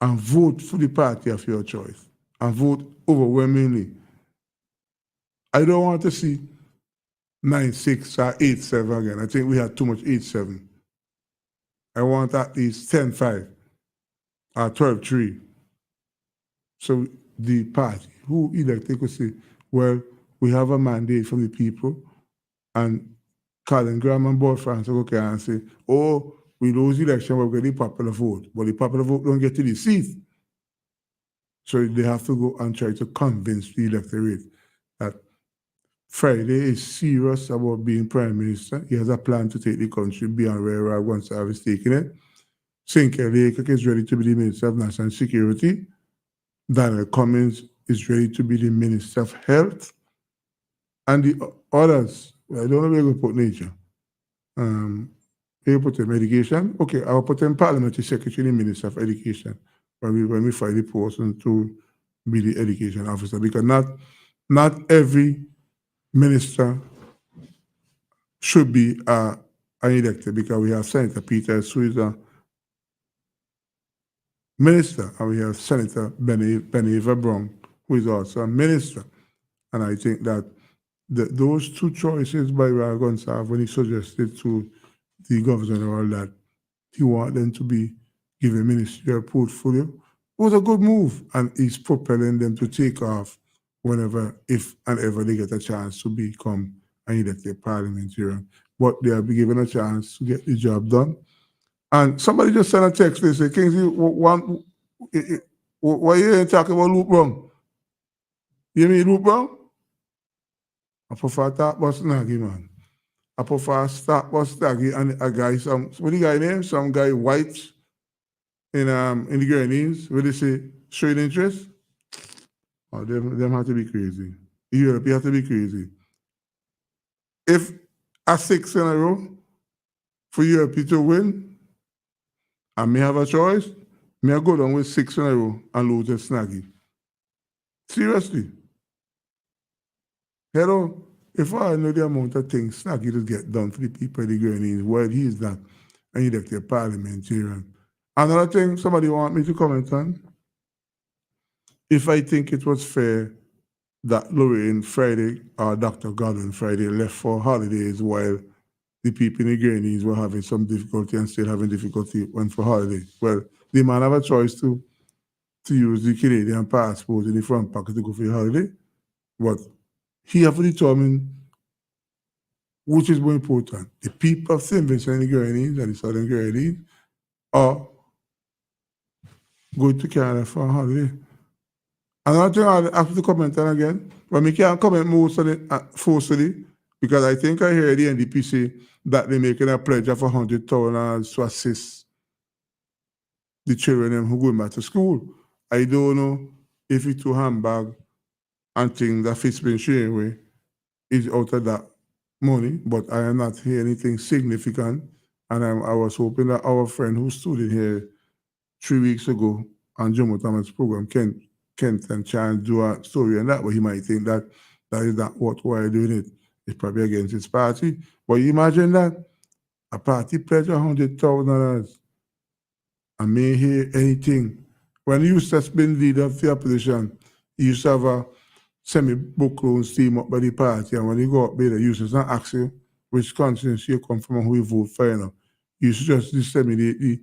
and vote for the party of your choice and vote overwhelmingly. I don't want to see 9-6 or 8-7 again. I think we had too much 8-7. I want at least 10-5 or 12-3. So the party who elected could say, well, we have a mandate from the people, and Colin Graham and Board France will go and say, oh, we lose the election, we'll get the popular vote. But the popular vote don't get to the seat. So they have to go and try to convince the electorate that Friday is serious about being prime minister. He has a plan to take the country beyond where Ralph Gonsalve is taking it. Sinclair Laycock is ready to be the Minister of National Security. Daniel Cummins is ready to be the Minister of Health. And the others, I don't know where we put nature. Where put in education? Okay, I'll put in Parliamentary Secretary and Minister of Education when we find the person to be the education officer, because not every minister should be an elected, because we have Senator Peters, who is a minister, and we have Senator Beneva Brown, who is also a minister. And I think that those two choices by Ralph Gonsalve, when he suggested to the Governor General that he wanted them to be give a ministerial portfolio. It was a good move, and he's propelling them to take off whenever, if and ever they get a chance to become an elected parliamentarian. But they'll be given a chance to get the job done. And somebody just sent a text, they say, Kingsley, why you ain't talking about Luke Brown? You mean Luke Brown? I prefer talk about Snaggy, man. I prefer talk about Snaggy and a guy, what the guy name? Some guy white in the Grenades, where they say, showing interest. Oh, them have to be crazy. Europe, you have to be crazy. If a 6 in a row for Europe to win, I may have a choice, may I go down with 6 in a row and lose to Snaggy. Seriously. Hello, if I know the amount of things Snaggy just get done for the people of the Grenades, while he is not an elected parliamentarian. Another thing somebody want me to comment on, if I think it was fair that Lorraine Friday or Dr. Godwin Friday left for holidays while the people in the Grenades were having some difficulty and still having difficulty went for holiday. Well, the man have a choice to use the Canadian passport in the front pocket to go for the holiday, but he have to determine which is more important, the people of St. Vincent and the Grenades and the Southern Grenades, or go to Canada for a holiday. Another thing I'll have to comment on again, but we can't comment most of it forcefully, because I think I heard the NDP say that they're making a pledge of $100,000 to assist the children who going back to school. I don't know if it's a handbag and things that fits been sharing with is out of that money, but I am not hearing anything significant. And I was hoping that our friend who stood in here 3 weeks ago on Jomo Thomas' program, Kent and Chance, do a story on that, but he might think that that is not what we're doing it. It's probably against his party. But you imagine that a party pledge $100,000 and may hear anything. When he used to have been leader of the opposition, he used to have a semi-book loan team up by the party, and when he go up there, he used to not ask you which constituency you come from and who you vote for, you know. You used to just disseminate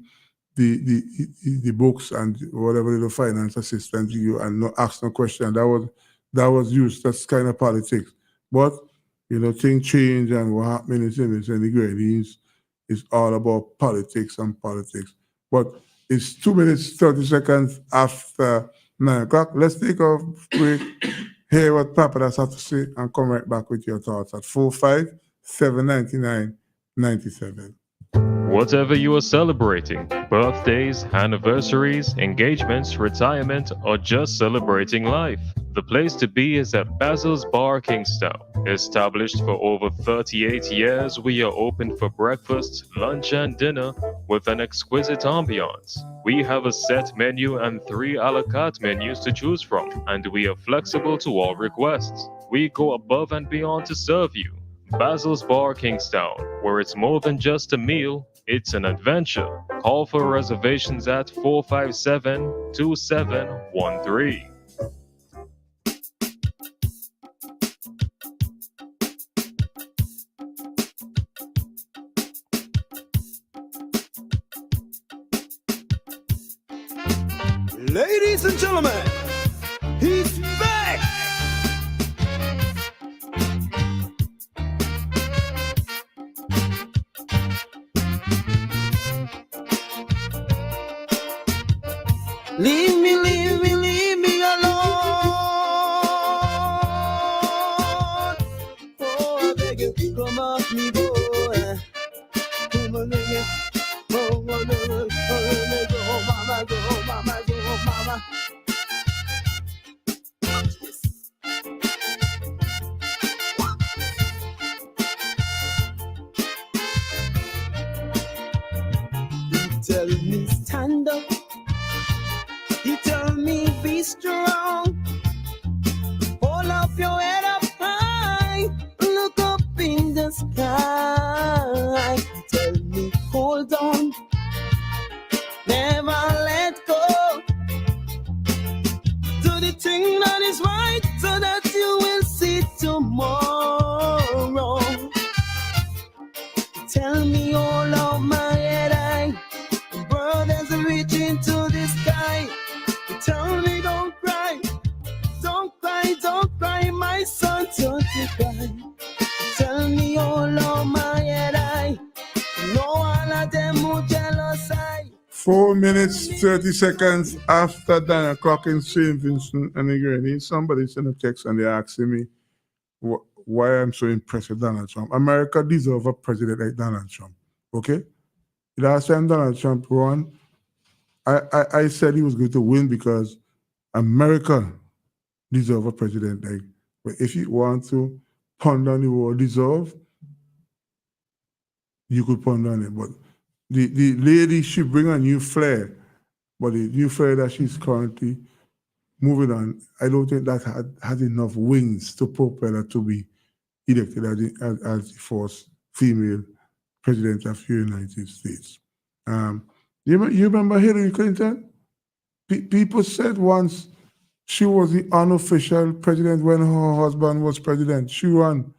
the books and whatever the finance assistance you and not ask no question. That was used. That's kind of politics. But you know, things change, and what happened in the Grenades is all about politics and politics. But it's 2 minutes 30 seconds after 9 o'clock. Let's take a break, hear what Papadas has to say, and come right back with your thoughts at 4579997. Whatever you are celebrating, birthdays, anniversaries, engagements, retirement, or just celebrating life, the place to be is at Basil's Bar Kingstown. Established for over 38 years, we are open for breakfast, lunch, and dinner with an exquisite ambiance. We have a set menu and 3 a la carte menus to choose from, and we are flexible to all requests. We go above and beyond to serve you. Basil's Bar Kingstown, where it's more than just a meal, it's an adventure. Call for reservations at 457-2713. Ladies and gentlemen, he's back. Leave me alone. Oh, I beg you, come off me, boy. Come on, nigga. Oh, no, go, mama, go, mama, go, mama. Watch this. You tell me stand up. You tell me be strong. Hold up your head up high. Look up in the sky. You tell me hold on. Never let go. Do the thing that is right so that you will see tomorrow. Tell me all of my head, brothers reach don't cry, my son, don't you cry. Tell me, oh Lord, my head, I know all of them who jealous I. 4 minutes, 30 seconds after 9 o'clock in St. Vincent and the Grenadines, somebody sent a text and they're asking me why I'm so impressed with Donald Trump. America deserves a president like Donald Trump. Okay? Last time Donald Trump won, I said he was going to win because America deserves a president like. But if you want to pound on the word deserve, you could pound on it. But the lady, she bring a new flair, but the new flair that she's currently moving on, I don't think that had enough wings to propel her to be elected as the first female president of the United States. You remember Hillary Clinton? People said once she was the unofficial president when her husband was president. She won.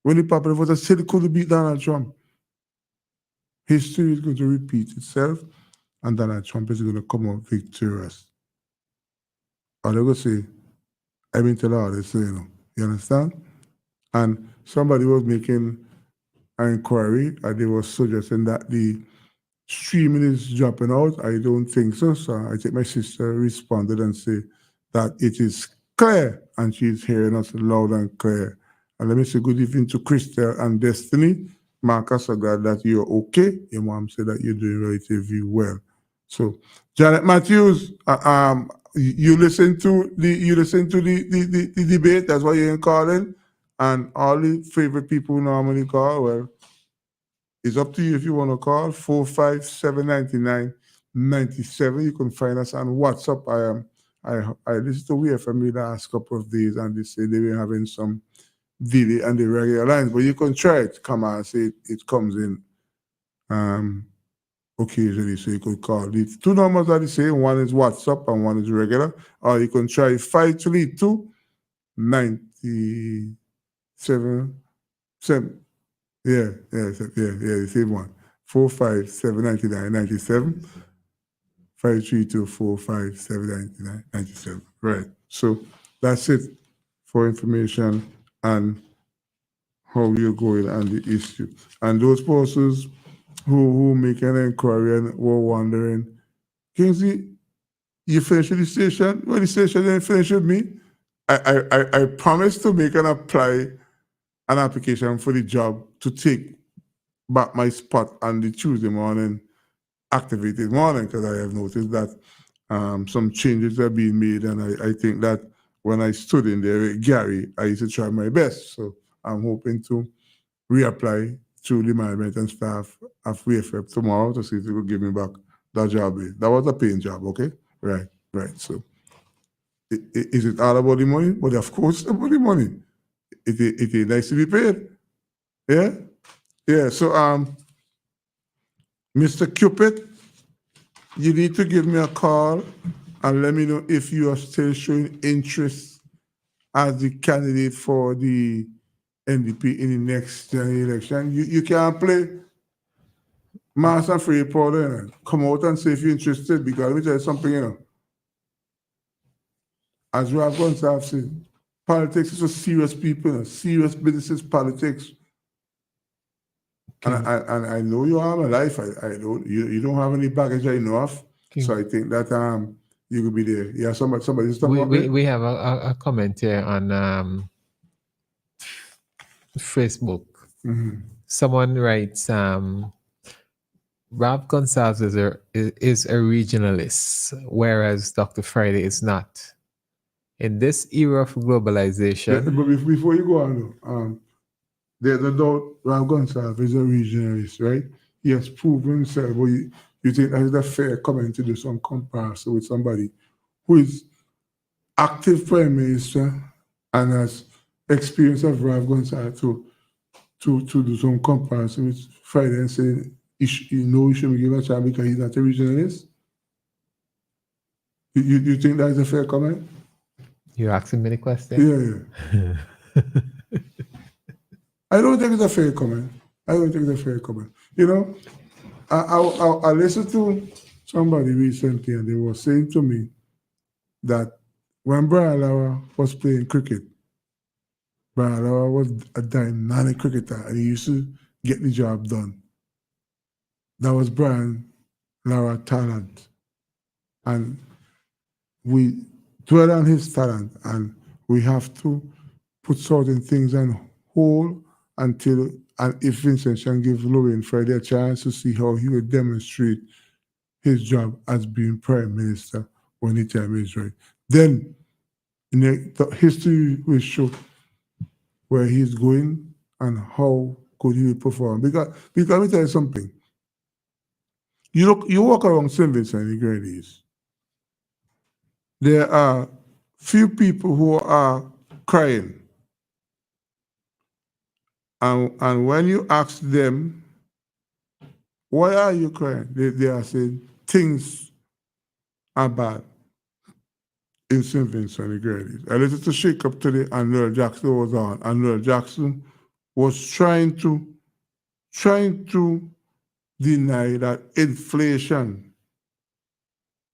When the popular vote still couldn't beat Donald Trump. History is going to repeat itself, and Donald Trump is going to come out victorious. Or they're going to say, I've been telling all this, you understand? And somebody was making an inquiry, and they were suggesting that the streaming is dropping out. I don't think so. So I think my sister responded and said that it is clear, and she's hearing us loud and clear. And let me say good evening to Christel and Destiny. Marcus, so glad that you're okay. Your mom said that you're doing relatively well. So, Janet Matthews, you listen to the debate. That's why you're calling, and all the favorite people normally call. Well, it's up to you if you want to call 457-99-97. You can find us on WhatsApp. I listened to WFM the last couple of days, and they say they were having some delay and the regular lines, but you can try it. Come on, say it comes in occasionally, so you could call. The two numbers are the same. One is WhatsApp and one is regular. Or you can try 532-97. Yeah, the same one. 457-99-97. 532-457-99-97. Right. So that's it for information and how you're going and the issue. And those persons who make an inquiry and were wondering, Kingsley, you finished with the station? Well, the station didn't finish with me. I promised to make an application for the job to take back my spot on the Tuesday morning, activated morning, because I have noticed that some changes are being made, and I think that when I stood in there with Gary, I used to try my best. So I'm hoping to reapply to the management and staff of WFM tomorrow to see if they could give me back that job. That was a paying job, okay? Right. So is it all about the money? But of course, about the money. It is nice to be paid. Yeah? Yeah, so Mr. Cupid, you need to give me a call and let me know if you are still showing interest as the candidate for the NDP in the next election. You can't play mass and free powder. Come out and say if you're interested, because let me tell you something, As Ralph Gonsalves said, politics is for serious people, serious businesses, politics. Okay. And I know you have a life. I don't. You don't have any baggage I know of. Okay. So I think that you could be there. Yeah, somebody's talking about we have a comment here on Facebook. Mm-hmm. Someone writes, Ralph Gonsalves is a regionalist, whereas Dr. Friday is not. In this era of globalization... Yeah, but before you go on, there's no doubt Ralph Gonsalves is a regionalist, right? He has proven himself, but you think that is a fair comment to do some comparison with somebody who is active Prime Minister and has experience of Ralph Gonsalves to do some comparison with Friday and saying, he should be given a chance because he's not a regionalist? You think that is a fair comment? You're asking me the question? Yeah. I don't think it's a fair comment. I listened to somebody recently and they were saying to me that when Brian Lara was playing cricket, Brian Lara was a dynamic cricketer and he used to get the job done. That was Brian Lara talent. And we dwell on his talent and we have to put certain things on hold until, and if Vincent can give Lorraine Friday a chance to see how he would demonstrate his job as being Prime Minister when the time is right. Then the history will show where he's going and how could he perform. Because let me tell you something. You walk around St. Vincent and the Grenadines. There are few people who are crying. And when you ask them, why are you crying? They are saying things are bad in St. Vincent and the Grenadines. I listened to Shake Up today and Noel Jackson was on. And Noel Jackson was trying to deny that inflation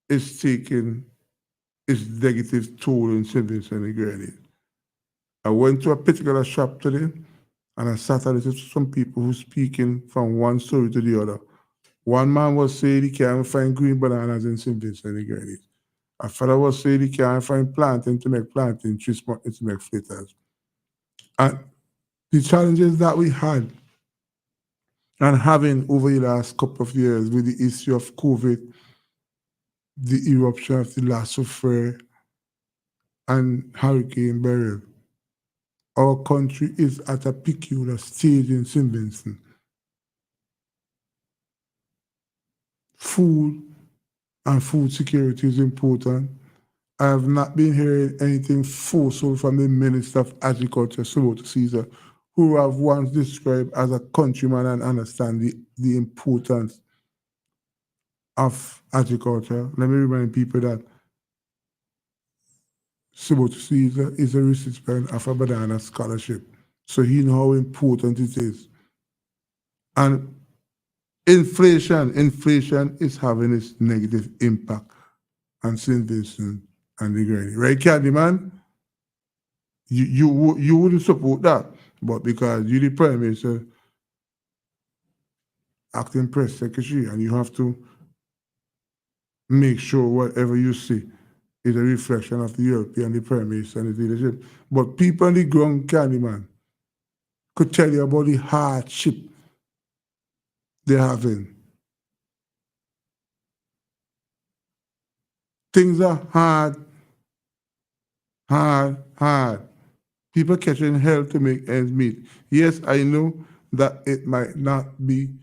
is taking its negative toll in St. Vincent and the Grenadines. I went to a particular shop today and I sat and listened to some people who speaking from one story to the other. One man was saying he can't find green bananas in St. Vincent and the Grenadines. A fellow was saying he can't find plantain to make plantain, trees to make fritters. And the challenges that we had and having over the last couple of years with the issue of COVID, the eruption of the Lasso Flare and Hurricane Beryl, our country is at a peculiar stage in St. Vincent. Food and food security is important. I have not been hearing anything forceful from the Minister of Agriculture, Seloto Caesar, who have once described as a countryman and understand the importance of agriculture. Let me remind people that Seloto Caesar is a recipient of a banana scholarship. So he knows how important it is. And inflation is having its negative impact on St. Vincent and the Grenadines. Right, Candyman? You wouldn't support that, but because you're the Prime Minister, acting press secretary, and you have to make sure whatever you say is a reflection of the European, the Prime Minister, and the leadership. But people on the ground, Candyman, could tell you about the hardship they're having. Things are hard. People catching hell to make ends meet. Yes, I know that it might not be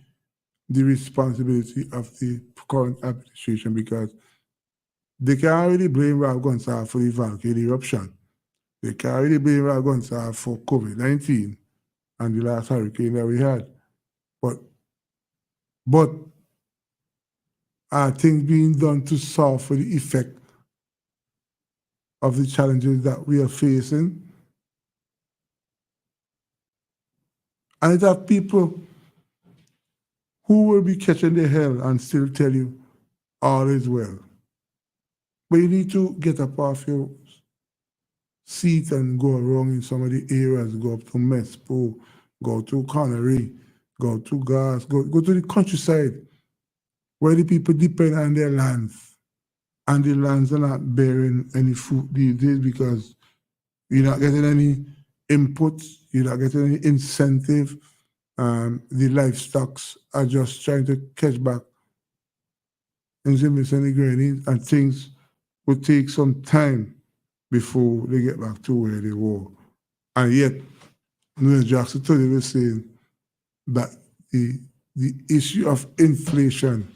the responsibility of the current administration because they can't really blame Ralph Gonsalves for the volcano eruption. They can't really blame Ralph Gonsalves for COVID-19 and the last hurricane that we had. But are things being done to solve for the effect of the challenges that we are facing? And it have people who will be catching the hell and still tell you all is well. But you need to get up off your seat and go around in some of the areas, go up to Mespo, go to Connery, go to Gas, go to the countryside where the people depend on their lands. And the lands are not bearing any fruit these days because you're not getting any inputs, you're not getting any incentive. The livestocks are just trying to catch back in St. Vincent and the Grenadines, and things will take some time before they get back to where they were. And yet, Noel Jackson today was saying that the issue of inflation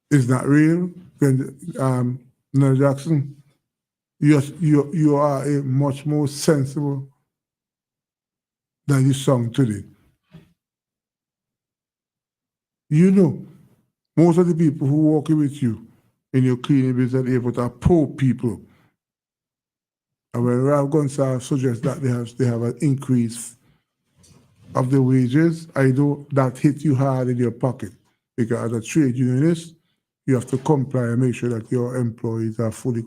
is not real. Noel Jackson, you are a much more sensible than you song today. You know, most of the people who working with you in your cleaning business at the airport are poor people. And when Ralph Gonsalves suggests that they have an increase of the wages, I know that hit you hard in your pocket because as a trade unionist, you have to comply and make sure that your employees are fully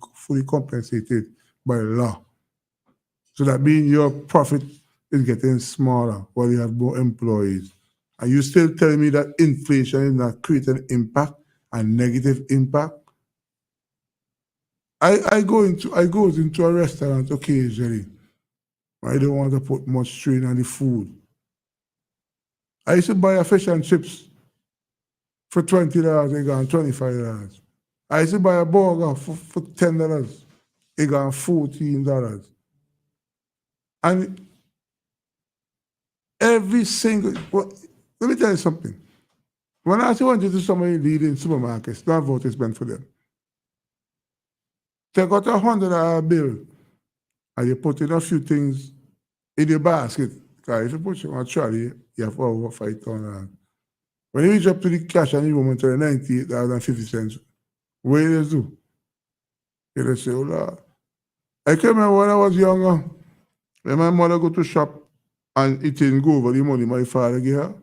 compensated by law. So that means your profit is getting smaller while you have more employees. And you still telling me that inflation is not creating impact and negative impact? I go into a restaurant occasionally. I don't want to put much strain on the food. I used to buy a fish and chips for $20, they got $25. I used to buy a burger for $10, they got $14. And every single, well, let me tell you something. When I went to somebody leading supermarkets, that vote is meant for them. Take out $100 bill and you put in a few things in your basket. Because if you put it on a trolley, you have over $5,000. When you reach up to the cash and you moment to $98.50, what do you do? You just say, oh Lord. I can remember when I was younger, when my mother go to shop and it didn't go over the money my father gave her,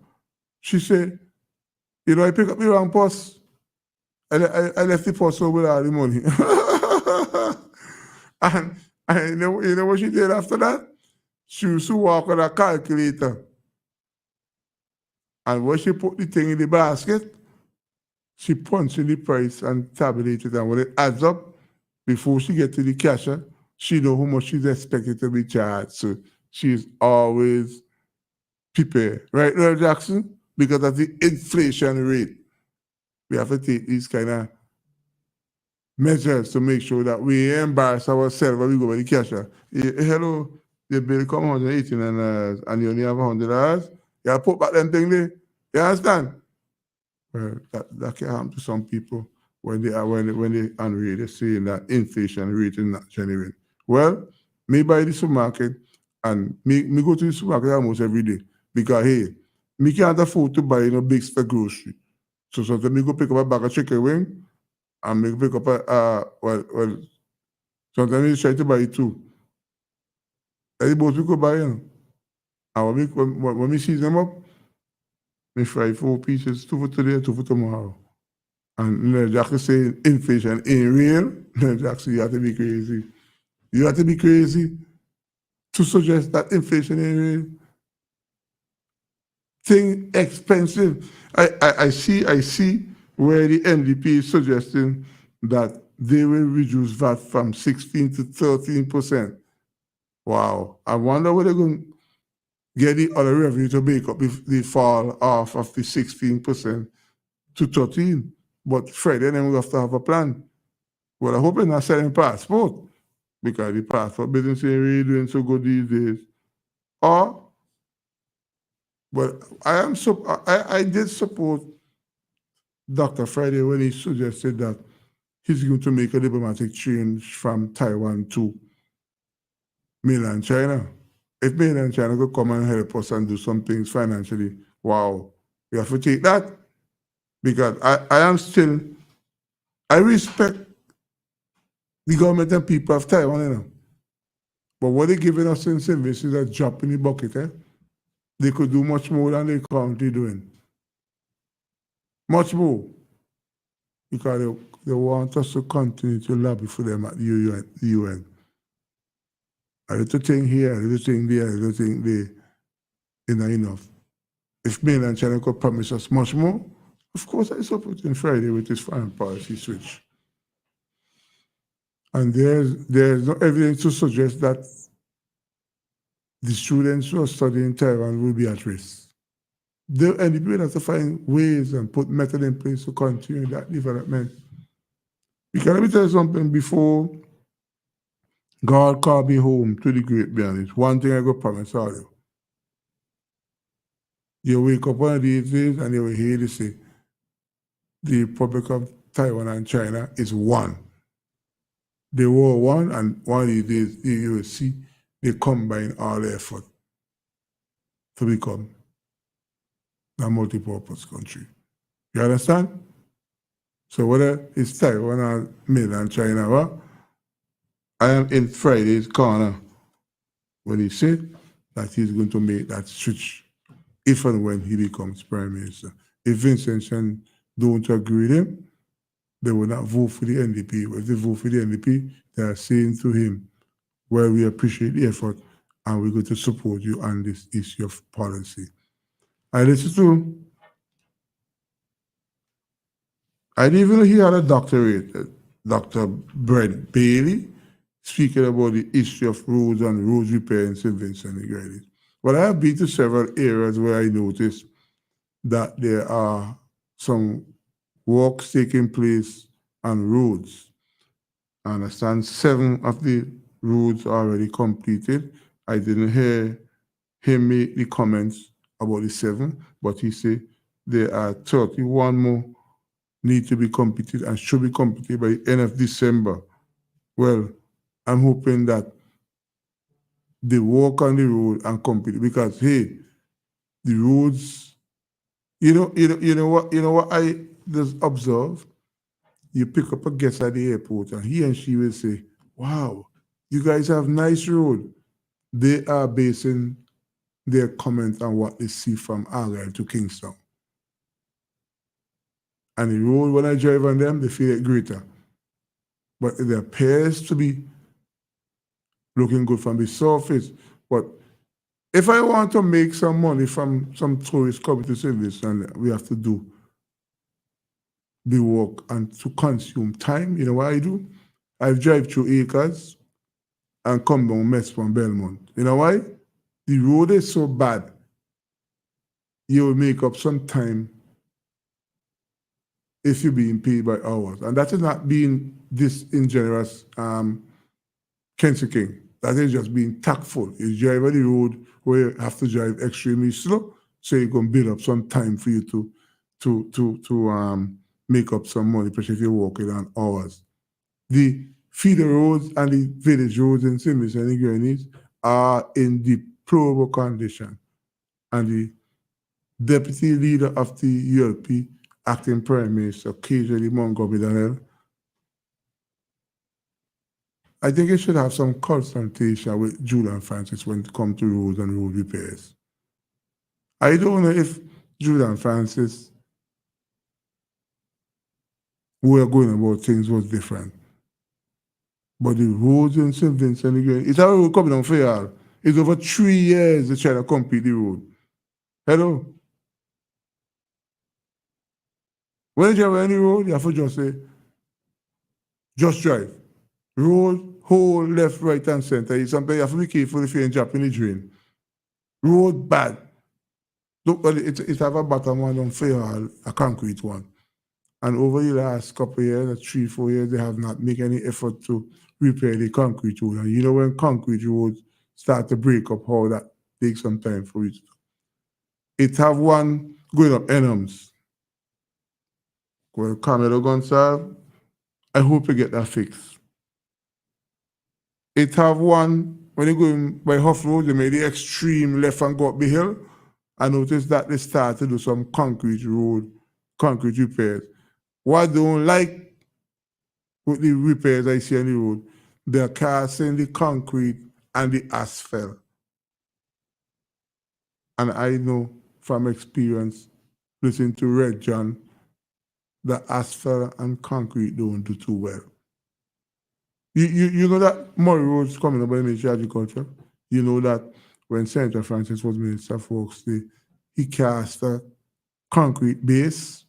she said, you know, I pick up the wrong purse. I left the purse over with all the money. and you know what she did after that? She used to walk with a calculator. And when she put the thing in the basket, she punched in the price and tabulated it. And when it adds up, before she get to the cashier, she know how much she's expected to be charged. So she's always prepared. Right, Lord Jackson? Because of the inflation rate. We have to take these kind of measures to make sure that we embarrass ourselves when we go to the cashier. Hello, the bill come $118 and you only have $100. You put back them thing there. You understand? Well, that can happen to some people when they unreal, they're saying that inflation rate is not genuine. Well, me buy the supermarket and me go to the supermarket almost every day because hey, me can't afford to buy big stuff grocery. So sometimes me go pick up a bag of chicken wing and me pick up well, sometimes me try to buy two. That's both we could buy, And when we season them up, we fry 4 pieces, 2 for today, 2 for tomorrow. And Jack say inflation ain't real. Jack you have to be crazy. You have to be crazy to suggest that inflation ain't real. Thing expensive. I see where the NDP is suggesting that they will reduce VAT from 16 to 13%. Wow. I wonder where they're going to get the other revenue to make up if they fall off of the 16% to 13%. But Friday, then we have to have a plan. Well, I hope they're not selling passport because the passport business ain't really doing so good these days. But I did support Dr. Friday when he suggested that he's going to make a diplomatic change from Taiwan to mainland China. If mainland China could come and help us and do some things financially, wow, we have to take that. Because I respect the government and people of Taiwan, But what they're giving us in service is a drop in the bucket, They could do much more than they're currently doing. Much more. Because they want us to continue to lobby for them at the UN. A little thing here, a little thing there, a little thing there. It's not enough. If mainland China could promise us much more, of course I support him Friday with his foreign policy switch. And there's no evidence to suggest that the students who are studying Taiwan will be at risk. The NDP will have to find ways and put method in place to continue that development. Because let me tell you something, before God called me home to the Great Beyond, one thing I go promise all you. You wake up one of these days and you will hear this say, the Republic of Taiwan and China is one. They were one, and one of these days you will see they combine all their effort to become a multi-purpose country. You understand? So whether it's Taiwan or mainland China, I am in Friday's corner when he said that he's going to make that switch if and when he becomes Prime Minister. If Vincent Chan don't agree with him, they will not vote for the NDP. If they vote for the NDP, they are saying to him, Well, we appreciate the effort and we're going to support you on this issue of policy. I listened to, I didn't even hear a doctorate, Dr. Brent Bailey, speaking about the issue of roads and roads repair in St. Vincent and the Grenadines. But I have been to several areas where I noticed that there are some walks taking place on roads. I understand 7 of the roads are already completed. I didn't hear him make the comments about the 7, but he said there are 31 more need to be completed and should be completed by the end of December. Well, I'm hoping that they walk on the road and complete, because hey, the roads, you know what I just observe? You pick up a guest at the airport and he and she will say, wow, you guys have nice road. They are basing their comment on what they see from Argyle to Kingston. And the road, when I drive on them, they feel it greater. But it appears to be looking good from the surface. But if I want to make some money from some tourist coming to St. Vincent, we have to do the work and to consume time. You know what I do? I drive through Acres and come down Mess from Belmont. You know why? The road is so bad, you will make up some time if you're being paid by hours. And that is not being disingenuous, Kenzie King. That is just being tactful. You drive on the road where you have to drive extremely slow, so you can build up some time for you to make up some money, especially if you're walking on hours. The feeder roads and the village roads in St. Vincent and the Grenadines are in deplorable condition. And the deputy leader of the ULP, acting Prime Minister, KJ Montgomery Daniel, I think he should have some consultation with Julian Francis when it comes to roads and road repairs. I don't know if Julian Francis, we are going about things was different. But the roads in St. Vincent again, it's a road coming on for y'all. It's over 3 years they try to complete the road. Hello? When you drive on the road, you have to just say, just drive. Road, whole, left, right, and center. Sometimes you have to be careful if you're dropping the drain. Road bad. Look, it have a bottom one on for y'all, a concrete one. And over the last couple of years, 3-4 years, they have not made any effort to repair the concrete road. And you know when concrete roads start to break up, how that takes some time for it. It have one going up Enhams. Well, Carmelo Gonçalves, I hope you get that fixed. It have one, when you go by Huff Road, they made the extreme left and go up the hill. I noticed that they start to do some concrete repairs. What I don't like with the repairs I see on the road, they're casting the concrete and the asphalt. And I know from experience, listening to Red John, the asphalt and concrete don't do too well. You know that Murray Road's coming up by the Ministry of Agriculture? You know that when Senator Francis was Minister of Works, he cast a concrete base.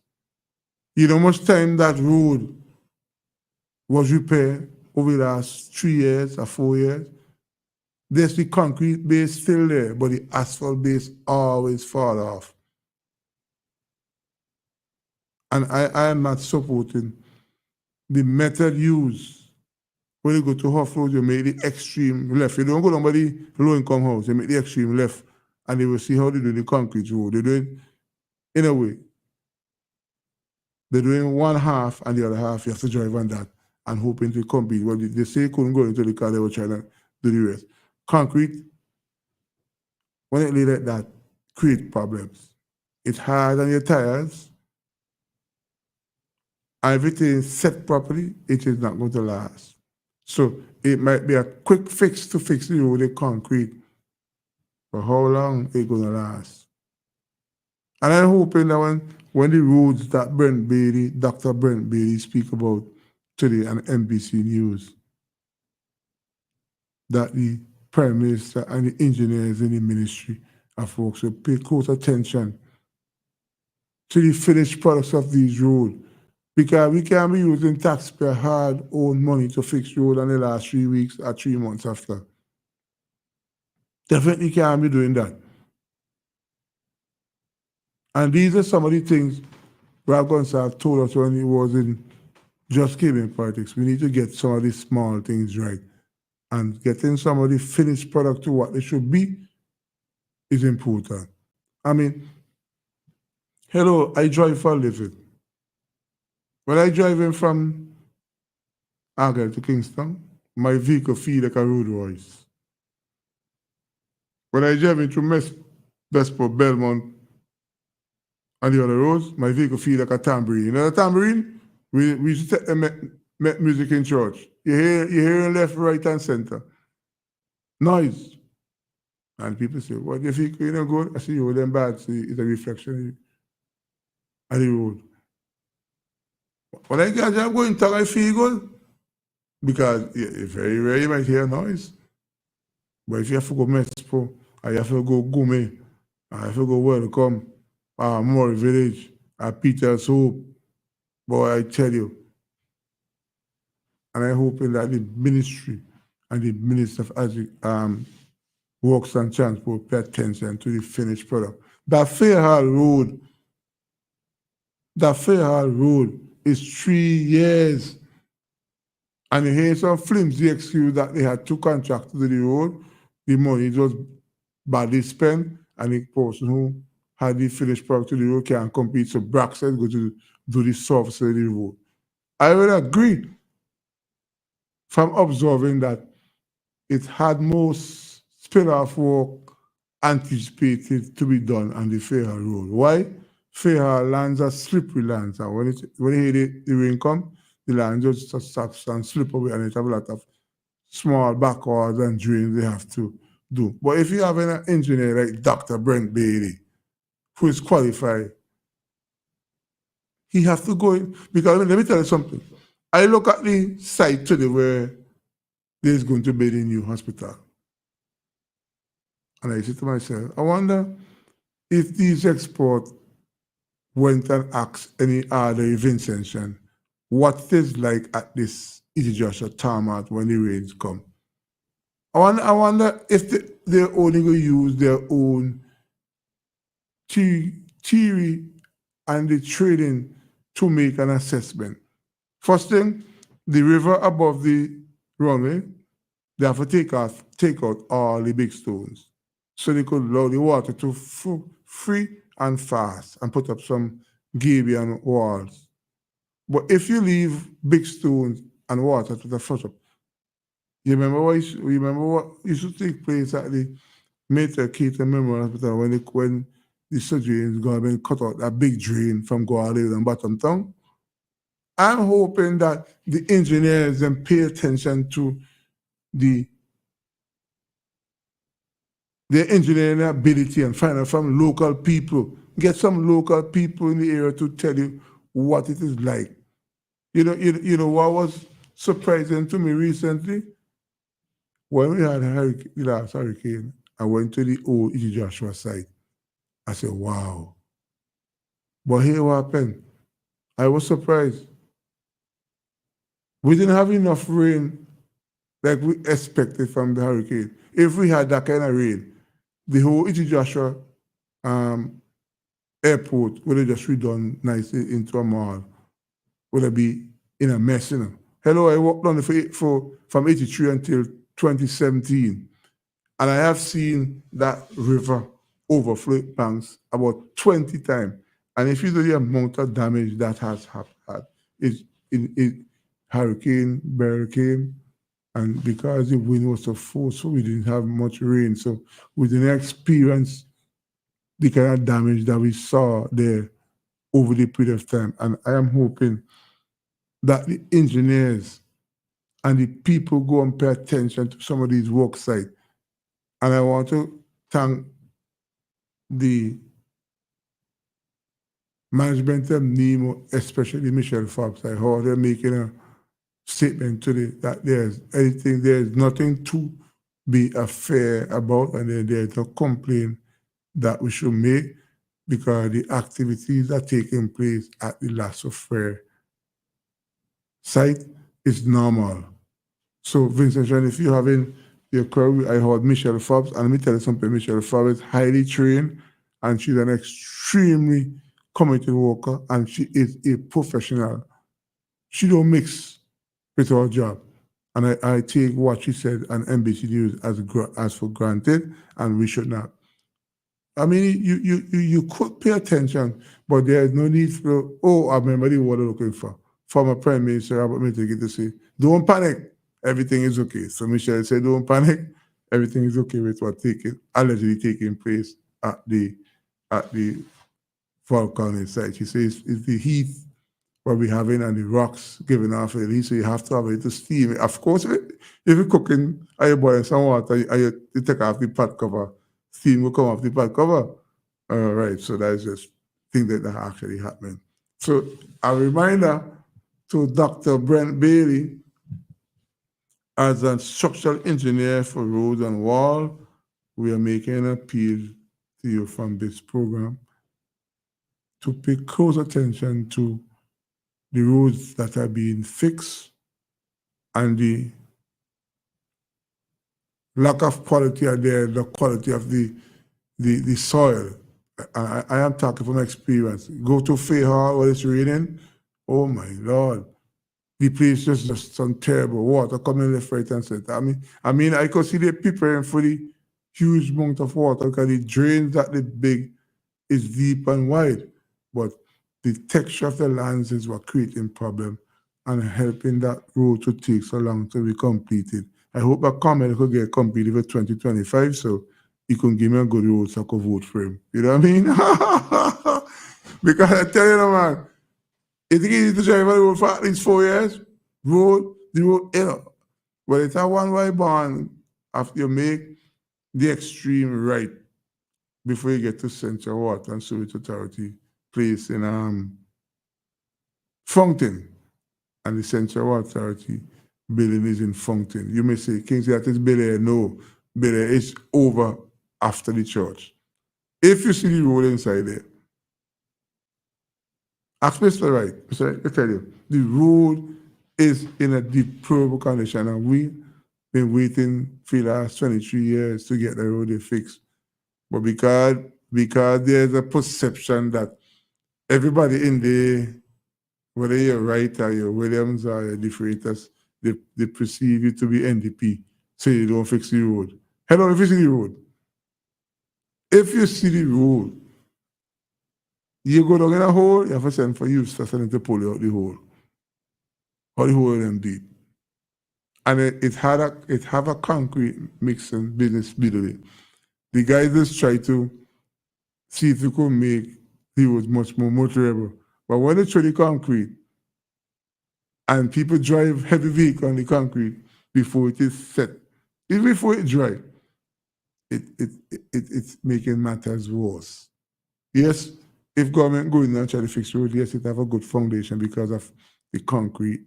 You know how much time that road was repaired over the last 3 years or 4 years? There's the concrete base still there, but the asphalt base always fall off. And I am not supporting the method used. When you go to Huff Road, you make the extreme left. You don't go down by the low-income house. You make the extreme left, and you will see how they do the concrete road. They do it in a way. They're doing one half, and the other half, you have to drive on that and hoping to compete. Well, they say you couldn't go into the car, they were trying to do the rest. Concrete, when it lay like that, create problems. It's hard on your tires. Everything is set properly, it is not going to last. So it might be a quick fix to fix the road with concrete. For how long it's going to last? And I'm hoping that when the roads that Dr. Brent Bailey speak about today on NBC News, that the Prime Minister and the engineers in the Ministry of Works will pay close attention to the finished products of these roads. Because we can't be using taxpayer hard-earned money to fix road in the last 3 weeks or 3 months after. Definitely can't be doing that. And these are some of the things Rob Gonsalves told us when he was in just came in politics. We need to get some of these small things right. And getting some of the finished product to what they should be is important. I mean, hello, I drive for a living. When I drive in from Argyle to Kingston, my vehicle feel like a Rolls Royce. When I drive into Westport, Belmont, and the other roads, my vehicle feel like a tambourine. You know the tambourine? We used to make music in church. You hear left, right, and center. Noise. And people say, what, your vehicle, you know, good? I say, you them bad. See, it's a reflection of the road. When I get job going talk, I feel good. Because very rare you might hear noise. But if you have to go Mespo, or you have to go Gume, or you have to go Welcome, or Moore Village, or Peter's Hope, boy, I tell you. And I'm hoping that the ministry and the Minister of Works and Transport pay attention to the finished product. That Fairhall Road is 3 years. And here's some flimsy excuse that they had 2 contractors to the road. The money was badly spent, and the person who had the finished product to the road can't compete. So Braxton go to do the surface of the road. I would agree from observing that it had most spin-off work anticipated to be done on the Fairhall Road. Why? Fairhall lands are slippery lands, and when you hear the rain come, the land just stops and slip away, and it have a lot of small backwards and drains they have to do. But if you have an engineer like Dr. Brent Bailey, who is qualified, he has to go in. Because let me tell you something. I look at the site today where there's going to be the new hospital. And I say to myself, I wonder if these experts went and asked any other Vincentian what it is like at this Easy Joshua tarmac when the rains come. I wonder if they're only going to use their own theory and the training to make an assessment. First thing, the river above the runway, they have to take out all the big stones so they could allow the water to free and fast and put up some gabion walls. But if you leave big stones and water to the front up, you remember what used to take place at the Mater Keaton Memorial Hospital when the surgery is going to be cut out that big drain from Guadalajara and Bottom Town? I'm hoping that the engineers then pay attention to their engineering ability and find out from local people. Get some local people in the area to tell you what it is like. You know what was surprising to me recently? When we had the last hurricane, I went to the old Easy Joshua site. I said, wow. But here what happened? I was surprised. We didn't have enough rain like we expected from the hurricane. If we had that kind of rain, the whole Easy Joshua airport would have just redone nicely into a mall. Would have be in a mess, you know. Hello, I walked on from 83 until 2017, and I have seen that river overflow banks about 20 times. And if you know the amount of damage that has had, it's in hurricane, and because the wind was so forceful, we didn't have much rain. So we didn't experience the kind of damage that we saw there over the period of time. And I am hoping that the engineers and the people go and pay attention to some of these work sites. And I want to thank the management of NEMO, especially Michelle Fox. I heard her making a statement today that there's nothing too be fair about, and then there's a complaint that we should make because the activities that are taking place at the Lasso Fair site is normal. So, Vincent, if you're having your career, I heard Michelle Forbes, and let me tell you something, Michelle Forbes is highly trained, and she's an extremely committed worker, and she is a professional. She don't mix with her job. And I take what she said on NBC News as for granted, and we should not. I mean, you could pay attention, but there is no need for, I remember the word I'm looking for. Former Prime Minister Robert Minter to say, don't panic, everything is okay. So Michelle said, don't panic, everything is okay with what allegedly taking place at the volcano site. She says it's the heat what we're having and the rocks giving off the heat, so you have to have it to steam. Of course, if you're cooking and you're boiling some water, you take off the pot cover, steam will come off the pot cover. Right, so that's just thing that actually happened. So a reminder to Dr. Brent Bailey, as a structural engineer for roads and wall, we are making an appeal to you from this program to pay close attention to the roads that are being fixed and the lack of quality are there, the quality of the soil. I am talking from experience. Go to Fay Hall when it's raining. Oh my Lord. The place just some terrible water coming left, right, and center. I mean, I could see they preparing for the huge amount of water because the drains that the big is deep and wide. But the texture of the lands is what creating problem and helping that road to take so long to be completed. I hope that comment could get completed for 2025, so he can give me a good road so I can vote for him. You know what I mean? Because I tell you, man, it's easy to drive on the road for at least 4 years. The road, but it's a one-way bond after you make the extreme right before you get to Central Water and Sewage Authority place in Fountain, and the Central Water Authority building is in Fountain. You may say, Kingsley, that is Bel Air. No, Bel Air is over after the church. If you see the road inside there, ask Mr. Wright, I tell you, the road is in a deplorable condition, and we've been waiting for the last 23 years to get the road fixed. But because there's a perception that everybody in there, whether you're Wright or you're Williams or you're De Freitas, they perceive you to be NDP, so you don't fix the road. Hello, if you see the road. If you see the road, you go down in a hole, you have to send for you to send to pull you out the hole. Or the hole is deep. And it have a concrete mixing business below it. The guys just try to see if you could make the road much more motorable. But when they throw the concrete and people drive heavy vehicle on the concrete before it is set, even before it dry, it's making matters worse. Yes, if government go in and try to fix road, yes, it have a good foundation because of the concrete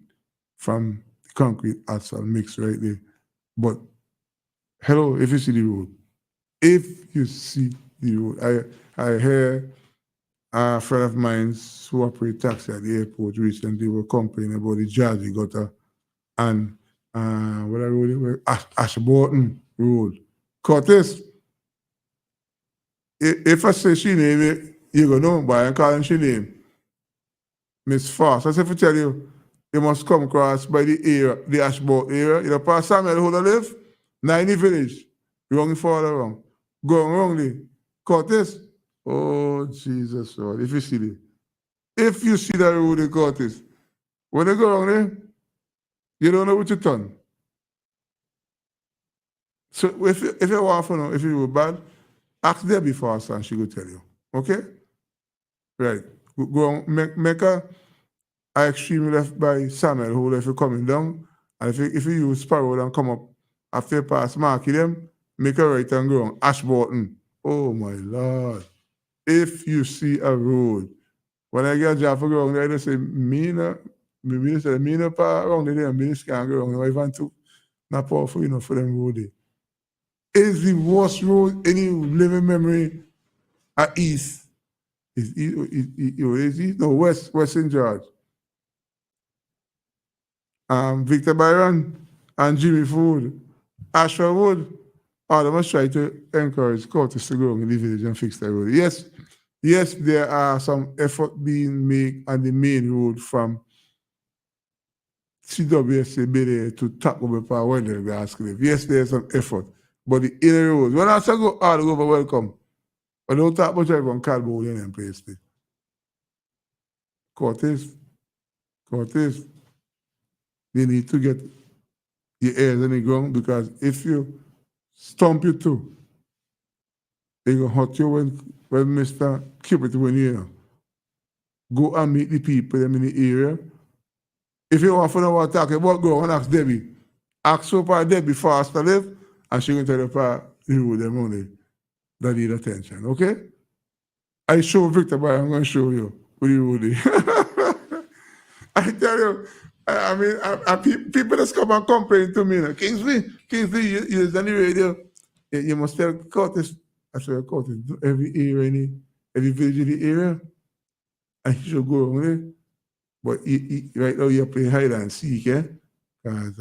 from the concrete asphalt mix right there. But hello, if you see the road, if you see the road, I hear a friend of mine who operate taxi at the airport recently were complaining about the Jazzy gutter and what I road Ashburton Road. Curtis, if I say she name it, you go know by and call him she name. Miss Fast. I say if I tell you, you must come across by the area, the Ashburton area. You know, past Samuel who live, 90 village. Wrong further wrong. Going wrongly. Curtis. Oh Jesus Lord. If you see it. If you see that road in Curtis, when they go wrong there, you don't know what you turn. So if you want to know if you were bad, ask Debbie first and she will tell you. Okay? Right. Go on, make a extreme left by Samuel who left you coming down. And if you use Sparrow and come up after you pass marking them, make a right and go on Ashburton. Oh my Lord. If you see a road, when I get a job for going there, they say, me no pa around there, me can't go wrong. I want to not powerful enough for them road there. is the worst road any living memory at east. Is east? No, West St. George. Victor Byron and Jimmy Food, Ashford Wood, all of us try to encourage Curtis to go in the village and fix the road. Yes, there are some effort being made on the main road from CWSA Bay to Tacoba Park, Wendell Gascliffe. Yes, there's some effort. But the inner roads, when I say go all over, welcome. But don't talk about everyone Calbo in them place. Curtis, they need to get your ears on the ground because if you stomp you too, they gonna hurt you when Mr. Cupid when you go and meet the people them in the area. If you want to know what talking about, go and ask Debbie. Ask her for Debbie fast to live, and she can tell you for the road them only that need attention. Okay? I show Victor, but I'm gonna show you what the road is. I tell you. I mean, people just come and complain to me. You know, Kingsley, you're on the radio. You must tell Curtis. I said, Curtis, every area, every village in the area, and he should go on there. But right now, you're playing hide and seek, eh? Because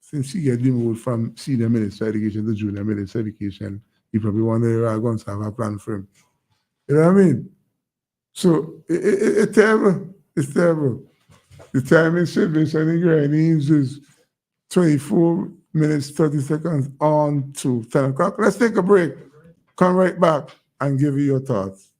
since he get moved from senior minister education to junior minister education, he probably wonder if I'm going to have a plan for him. You know what I mean? So it's terrible. It's terrible. The time in service and in grindings is 24 minutes, 30 seconds on to 10 o'clock. Let's take a break. Come right back and give you your thoughts.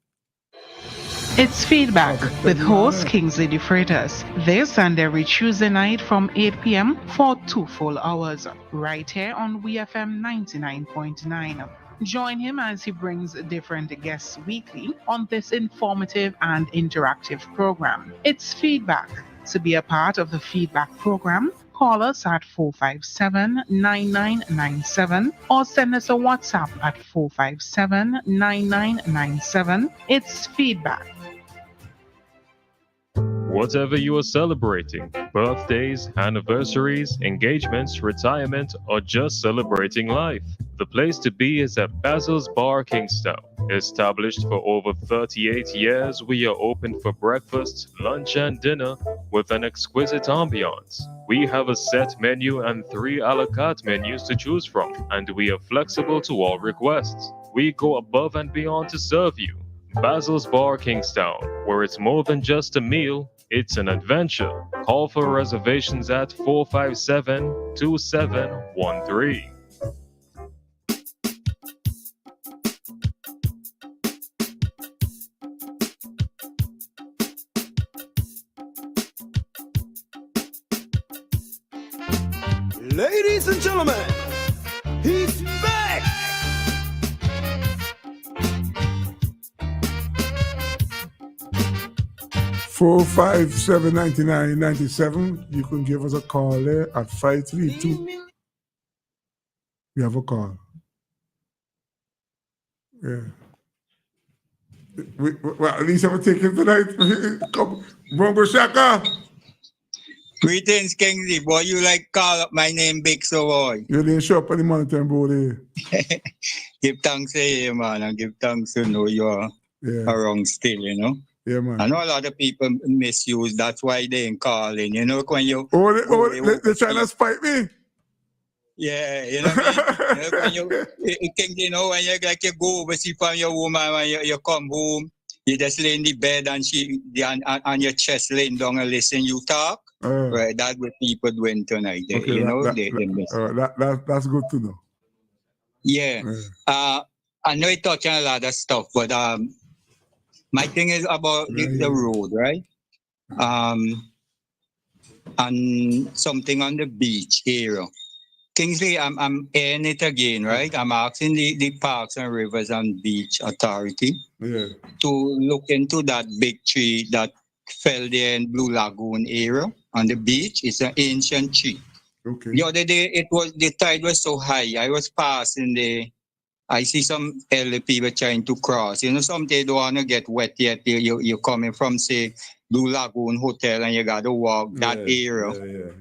It's Feedback with host Kingsley De Freitas. This and every Tuesday night from 8 p.m. for 2 full hours, right here on WeFM 99.9. Join him as he brings different guests weekly on this informative and interactive program. It's Feedback. To be a part of the Feedback program, call us at 457-9997 or send us a WhatsApp at 457-9997. It's Feedback. Whatever you are celebrating, birthdays, anniversaries, engagements, retirement, or just celebrating life, the place to be is at Basil's Bar Kingstown. Established for over 38 years, we are open for breakfast, lunch, and dinner with an exquisite ambiance. We have a set menu and 3 a la carte menus to choose from, and we are flexible to all requests. We go above and beyond to serve you. Basil's Bar Kingstown, where it's more than just a meal, it's an adventure. Call for reservations at 457-2713. Ladies and gentlemen, he's back! 457-9997. You can give us a call there at 532. We have a call. Yeah. Well, at least I'm taking tonight. Come, Bongo Shaka. Greetings, Kingsley. Boy, you like call up my name big so boy. You didn't show up on the monitoring board there. Give thanks to you, man, and give thanks to know you're around still, you know. Yeah, man. I know a lot of people misuse. That's why they ain't calling. You know, when you... they're trying to spite me? Yeah, you know what I mean? You know, when you like you go overseas from your woman, when you come home, you just lay in the bed and on your chest laying down and listen you talk. Right, that's what people doing tonight. Okay, you know, they miss. That's good to know. Yeah. I know you're touching a lot of stuff, but my thing is about the road, right? And something on the beach area. Kingsley, I'm airing it again, right? I'm asking the Parks and Rivers and Beach Authority to look into that big tree that fell there in Blue Lagoon area on the beach. It's an ancient tree. Okay. The other day, the tide was so high. I was passing I see some elderly people trying to cross. You know, some they don't want to get wet yet. You're coming from, say, Blue Lagoon Hotel and you got to walk that area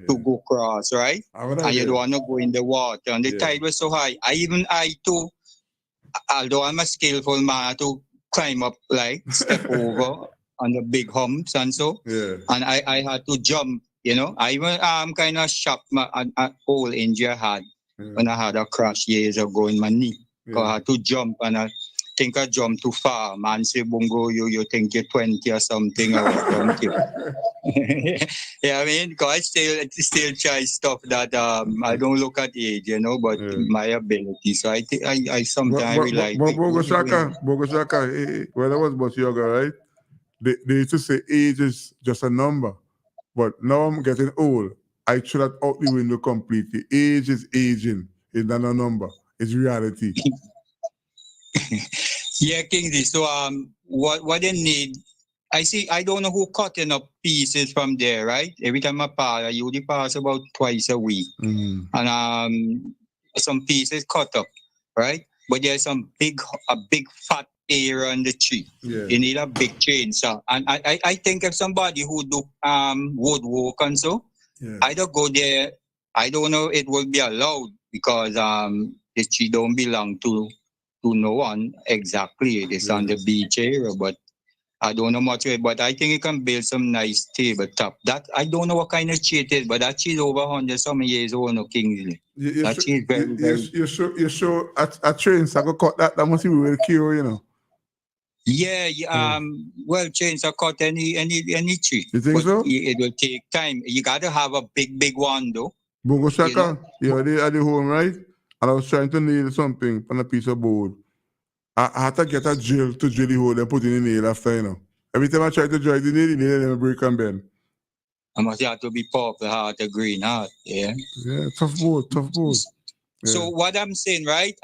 to go cross, right? And you don't want to go in the water. And the tide was so high. I too, although I'm a skillful man, to climb up, like step over on the big humps and so. And I had to jump, you know. I even kind of shocked my whole injury I had when I had a crash years ago in my knee. I had to jump and I think I jumped too far. Man say, Bungo, you think you're 20 or something or something. Yeah, I mean, because I still try stuff that I don't look at age, you know, but my ability. So I think I sometimes realize. Bogo Shaka, when I was much younger, right? They used to say age is just a number. But now I'm getting old. I threw that out the window completely. Age is aging. It's not a number. It's reality. Yeah, Kingsley. So what they need, I don't know who cutting up pieces from there, right? Every time I pass, I usually pass about twice a week. And some pieces cut up, right? But there's a big fat area on the tree. You need a big chainsaw. And I think if somebody who do woodwork and so, I don't go there. I don't know it will be allowed because the tree don't belong to no one exactly. It is on the beach area, but I don't know much of it. But I think you can build some nice tabletop. That I don't know what kind of tree it is, but that tree is over 100-some years old, no, Kingsley. That tree is very, very. You sure a train so I go cut that must be really cute, you know. Yeah, well, chains are cut any tree. You think so? It will take time. You gotta have a big one though. Bungo Shaka, you're at the home, right? And I was trying to nail something on a piece of board. I had to get a drill to drill the hole and put in the nail after, you know. Every time I try to drive the nail never break and bend. I must have to be purple heart, a green heart, yeah. Yeah, tough board. So what I'm saying, right?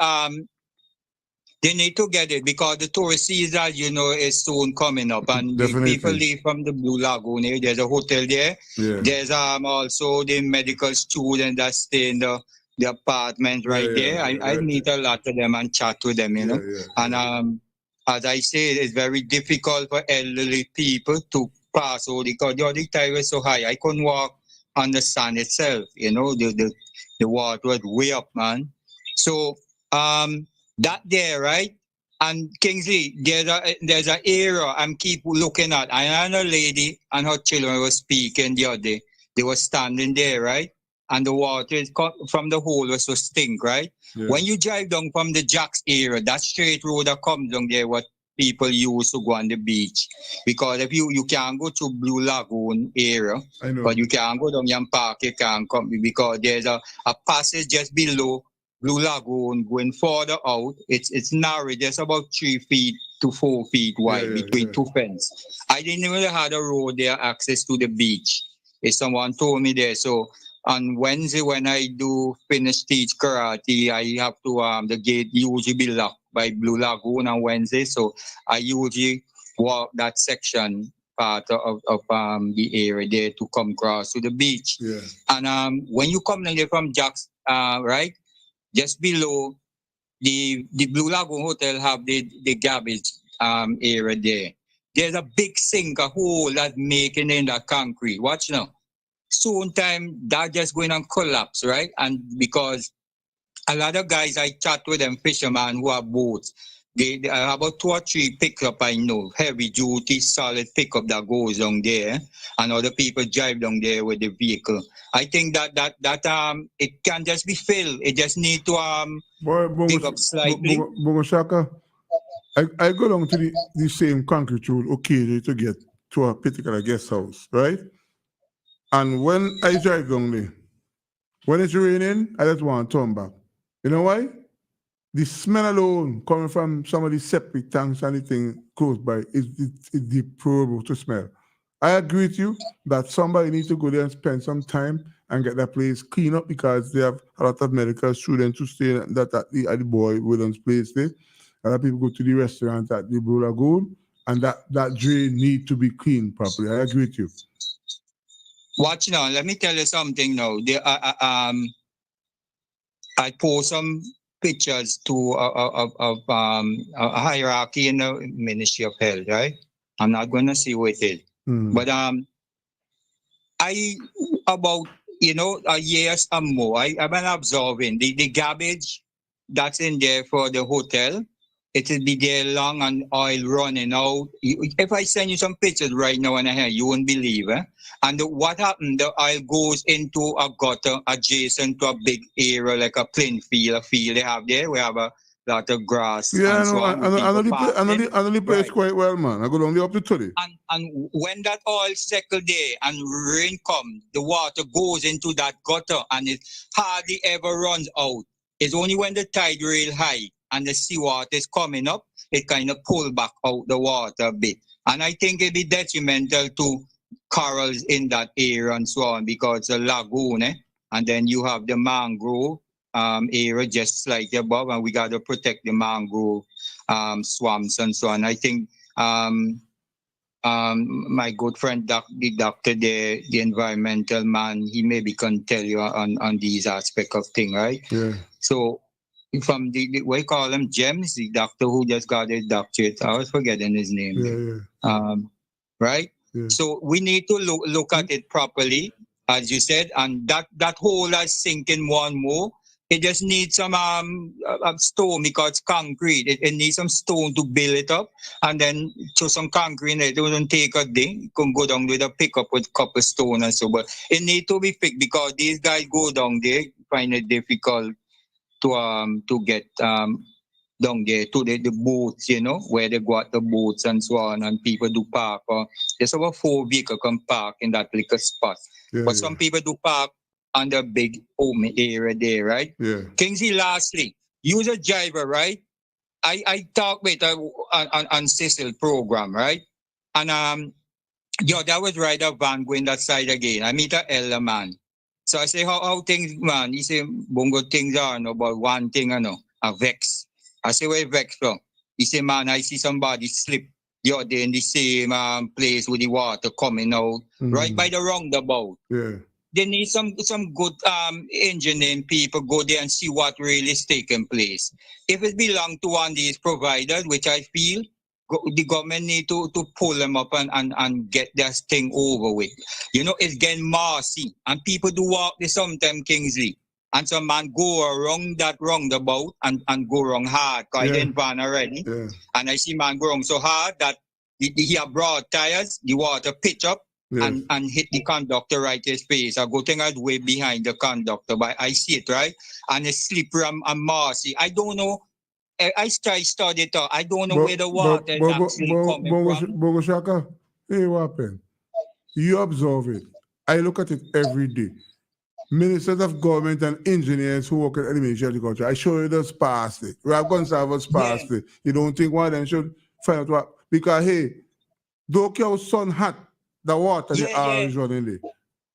They need to get it because the tourist season, you know, is soon coming up, and people leave from the Blue Lagoon area. There's a hotel there. There's also the medical student that stay in the apartment right there. I meet a lot of them and chat with them, you know. And as I say, it's very difficult for elderly people to pass over because the tide was so high. I couldn't walk on the sand itself, you know. The water was way up, man. So that there, right? And Kingsley, there's an area I'm keep looking at. And a lady and her children were speaking the other day. They were standing there, right? And the water from the hole was so stink, right? When you drive down from the Jacks area, that straight road that comes down there, what people use to go on the beach. Because if you can't go to Blue Lagoon area, but you can't go down and park, you can't come because there's a passage just below Blue Lagoon going further out. It's narrow, just about 3 feet to 4 feet wide between two fences. I didn't even have a road there access to the beach. If someone told me there. So on Wednesday when I do finish teach karate, I have to the gate usually be locked by Blue Lagoon on Wednesday. So I usually walk that section part of the area there to come across to the beach. And when you come in there from Jack's, right? Just below the Blue Lagoon Hotel have the garbage area there. There's a big sink, a hole that's making in the concrete. Watch now. Soon time that just going to collapse, right? And because a lot of guys I chat with them, fishermen who have boats, they have about 2 or 3 pickup I know, heavy duty, solid pickup that goes down there, and other people drive down there with the vehicle. I think that it can just be filled. It just need to pick up slightly. Bungo Shaka, I go down to the same concrete road occasionally to get to a particular guest house, right? And when I drive down there, when it's raining, I just want to turn back. You know why? The smell alone coming from some of the septic tanks and anything close by is deplorable to smell. I agree with you that somebody needs to go there and spend some time and get that place clean up because they have a lot of medical students who stay at the Boy Williams place there. A lot of people go to the restaurant at the Blue Lagoon, and that drain need to be cleaned properly. I agree with you. Watch now. Let me tell you something now. I post some pictures to a hierarchy in the Ministry of Health, right? I'm not going to see what it is. But I about a years or more, I've been observing the garbage that's in there for the hotel. It will be there long and oil running out. If I send you some pictures right now and here, you won't believe it. And what happened? The oil goes into a gutter adjacent to a big area like a plain field, a field they have there. We have a lot of grass. Yeah, and so on. I know the place quite well, man. I go down there up to 30. And when that oil settle there and rain comes, the water goes into that gutter and it hardly ever runs out. It's only when the tide real high and the seawater is coming up, it kind of pull back out the water a bit. And I think it'd be detrimental to corals in that area and so on because it's a lagoon, and then you have the mangrove area just slightly above, and we got to protect the mangrove swamps and so on. I think my good friend, the doctor, the environmental man, he maybe can tell you on these aspects of things, right? Yeah. So from the what you call him, James, the doctor who just got his doctorate, I was forgetting his name. Yeah. Right? Yeah. So we need to look at it properly, as you said, and that hole is sinking more and more. It just needs some stone because it's concrete. It needs some stone to build it up, and then throw some concrete in it. It doesn't take a day. You can go down with a pickup with copper stone and so. But it needs to be fixed because these guys go down there, find it difficult to get down there to the boats, where they got the boats and so on, and people do park. There's about 4 vehicles can park in that little spot. But some people do park on the big open area there, right? Yeah. Kingsley, lastly, use a driver, right? I talked with on Cecil program, right? And that was right up van going that side again. I meet a elder man. So I say, how things, man? He say, bungo things are no, but one thing, a vex. I say, where vex from? He say, man, I see somebody slip the other day in the same place with the water coming out, right by the roundabout. Yeah. They need some good engineering people go there and see what really is taking place. If it belongs to one of these providers, which I feel the government need to pull them up and get this thing over with. It's getting messy. And people do walk there sometimes, Kingsley. And some man go around that roundabout and go wrong hard. Because I didn't van already. Yeah. And I see man go wrong so hard that he have broad tires, the water pitch up. Yes. And hit the conductor right in his face. I go think I'd way behind the conductor, but I see it, right? And it's slippery and mossy. I don't know. I studied it out. I don't know where the water is actually coming from. Bogo Shaka, hey, what happened? You observe it. I look at it every day. Ministers of government and engineers who work at elementary agriculture, I show you the sparsely. Rab Gonsalves sparsely. You don't think one of them should find out what? Because, hey, don't care how sun hot. The water, the orange running there.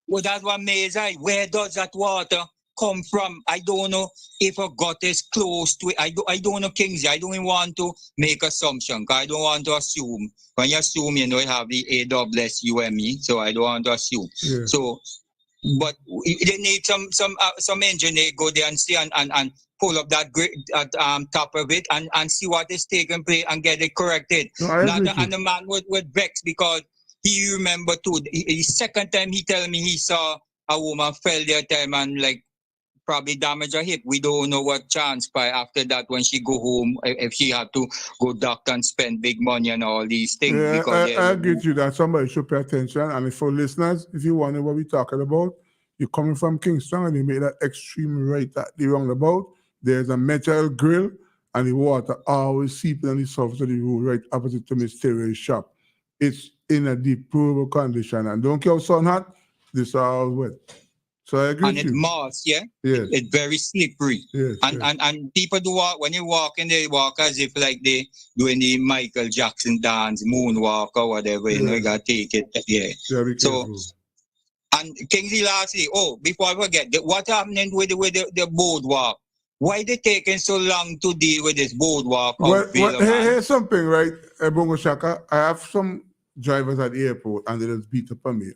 Well, that's what amazing. Where does that water come from? I don't know if a gutter is close to it. I don't know, Kingsley. I don't even want to make assumption. I don't want to assume. When you assume, you have the AWSUME, so I don't want to assume. Yeah. So, but they need some engineer go there and see and pull up that top of it and see what is taking place and get it corrected. No, and the man would vex because he remember too. The second time he tell me he saw a woman fell there time and probably damage her hip. We don't know what transpired after that when she go home, if she had to go doctor and spend big money and all these things. Yeah, I agree with you that somebody should pay attention. And for listeners, if you wonder what we're talking about, you're coming from Kingston and you make that extreme right at the roundabout. There's a metal grill and the water always seeping on the surface of the road right opposite to Mysterious shop. It's in a deplorable condition, and don't care how sun hot, this is all wet. So I agree. And it's moss, yeah? Yes. It's very slippery. Yes, and people do walk, when you walk in, they walk as if like they doing the Michael Jackson dance, moonwalk or whatever, you gotta take it. Yeah. So, and Kingsley lastly, before I forget, what happening with the boardwalk? Why they taking so long to deal with this boardwalk? Here's something, right, Bongo Shaka. I have some drivers at the airport and they just beat up on me.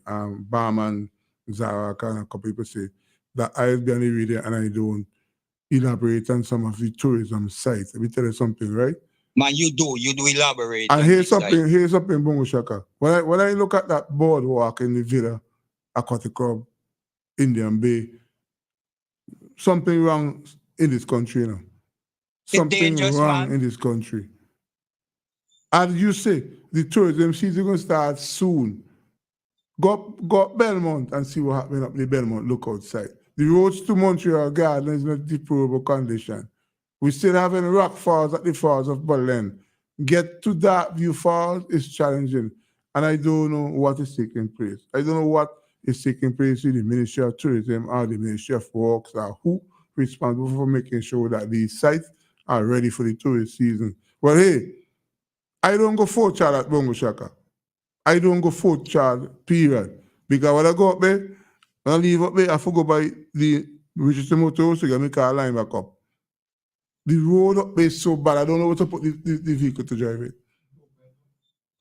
Barman, Zarak, and a couple people say that I'll be on the radio and I don't elaborate on some of the tourism sites. Let me tell you something, right? Man, you do elaborate. And on here's this, like, something, Bongo Shaka. When I look at that boardwalk in the Villa Aquatic Club, Indian Bay, something wrong in this country, you know. Something dangerous, wrong man. in this country. As you say, the tourism season going to start soon. Go up Belmont and see what happened up the Belmont lookout site. The roads to Montreal Garden is not deplorable condition. We still having rock falls at the falls of Berlin. Get to that view falls is challenging. And I don't know what is taking place. I don't know what is taking place in the Ministry of Tourism or the Ministry of Works or who responsible for making sure that these sites are ready for the tourist season. Well, hey, I don't go for child at Bongo Shaka. I don't go for child, period. Because when I go up there, when I leave up there, I forgot by the Richardson Motor to get my car line back up. The road up there is so bad, I don't know what to put the vehicle to drive it.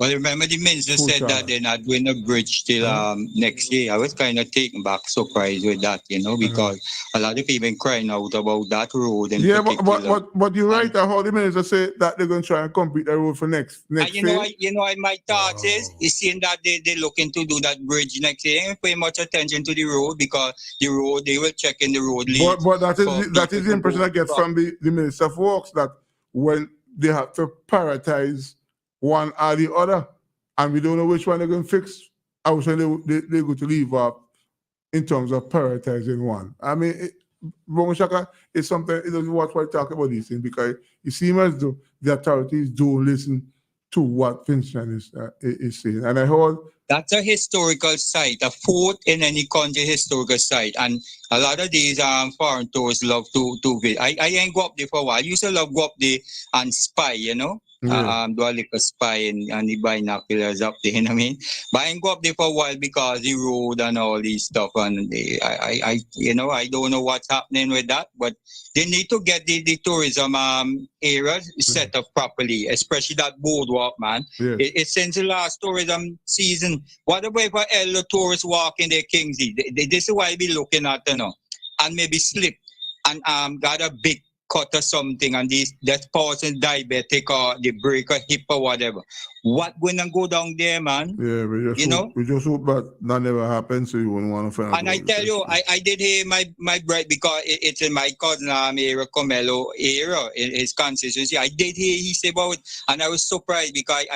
Well, remember the minister said that they're not doing a bridge till next year. I was kind of taken back, surprised with that, you know, because a lot of people crying out about that road. In particular. But you're right. How the minister said that they're going to try and complete the road for next year. My thoughts is seeing that they're looking to do that bridge next year. They ain't pay much attention to the road because the road, they will check in the road. But that is the impression I get from the Minister of Works, that when they have to prioritize one or the other, and we don't know which one they're going to fix, I was saying they're going to leave up in terms of prioritizing one. I mean, Bongo Shaka is something, it doesn't watch why talk about these things, because it seems as though the authorities don't listen to what Vincent is saying. And I heard that's a historical site, a fort in any country historical site. And a lot of these foreign tourists love to visit. I ain't go up there for a while. I used to love go up there and spy, you know. Do a little spy and the binoculars up there, you know what I mean? But I ain't go up there for a while because the road and all these stuff, and I don't know what's happening with that, but they need to get the tourism area set up properly, especially that boardwalk, man. It's since the last tourism season. What about for elder tourists walking their Kingsley? This is why I be looking at, you know, and maybe slip and got a big cut or something, and that person diabetic or they break a hip or whatever. What gonna go down there, man? Yeah, we just hope that never happens, so you wouldn't want to find out. And I tell you, I did hear my brother, because it's in my cousin area, Comelo area, in his constituency. I did hear he say about it, and I was surprised because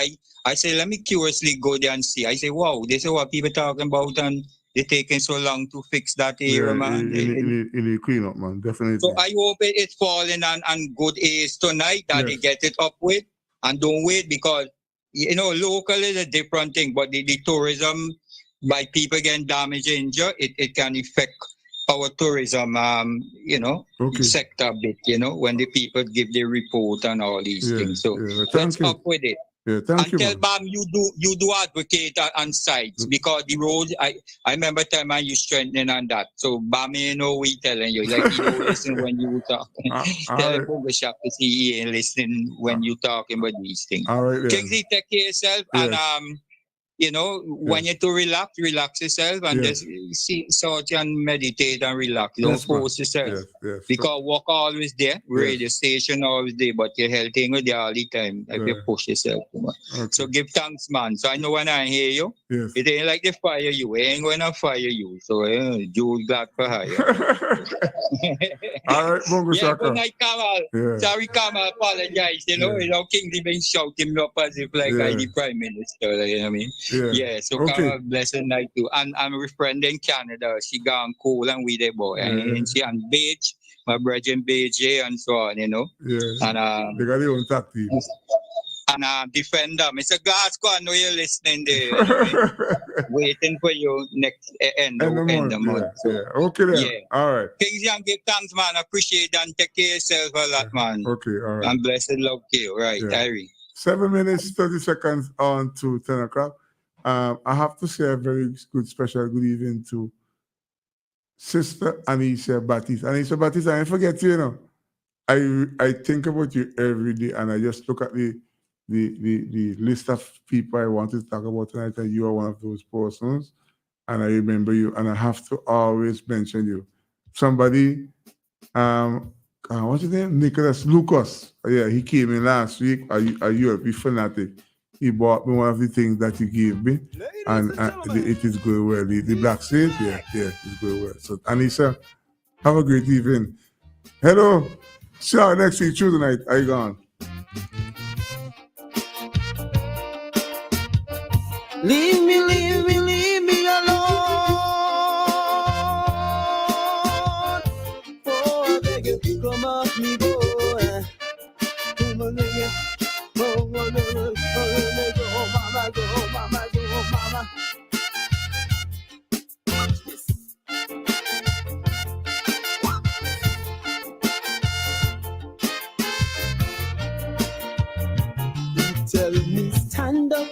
I said, let me curiously go there and see. I say, wow, this is what people talking about, and they're taking so long to fix that area, man. In the clean up, man, definitely. So I hope it's falling on good ace tonight, that they get it up with, and don't wait, because, you know, local is a different thing, but the tourism, by people getting damaged, injured, it can affect our tourism, sector a bit, you know, when the people give their report and all these things. So let's up with it. Yeah, thank you. Tell Bam you do advocate on sites, because the road, I remember time man you strengthening on that. So Bam, you know, we telling you, like, you know, listen when you talk. Tell the Bongo Shaka to see he ain't listening when you talking about these things. All right, Kingsley, take care of yourself, and you know, when you to relax yourself, and just sort and meditate and relax. Don't force yourself. Because work always there, radio station always there, but your health ain't there all the time if you push yourself too much. So give thanks, man. So I know when I hear you, it ain't like they fire you. It ain't going to fire you. So Jude glad for hire. All right, Bongo Shaka. Good night, Kamal. Sorry, Kamal, apologize. You know, Kingsley been shouting me up as if like I'm the Prime Minister, you know what I mean? So Kamal, blessed night too. And I'm with friend in Canada. She gone cool and we there, boy. And she on beach, my brother in BJ and so on, you know. And they got their own tactic. And defender, Mr. Glasgow, I know you're listening there. You know, waiting for you next end of the month. Okay then. All right. Kingsley, and give thanks, man. Appreciate and take care of yourself a lot, man. Okay, all right. And blessed love to you. Right, Irene. 7 minutes, 30 seconds on to 10 o'clock. I have to say a very good, special good evening to Sister Anisha Baptiste. Anisha Baptiste, I forget you, you know. I think about you every day, and I just look at the list of people I wanted to talk about tonight, and you are one of those persons. And I remember you, and I have to always mention you. Somebody what's his name? Nicholas Lucas. Yeah, he came in last week. A European fanatic. He bought me one of the things that he gave me, and it is going well. The Black Saint, yeah, it's going well. So, Anissa, have a great evening. Hello. See you next week, Tuesday night. Are you gone? Leave me alone. Oh, I beg you, come off me, boy. Come on, nigga. Oh, mama, go, mama. Watch this. Tell me, stand up.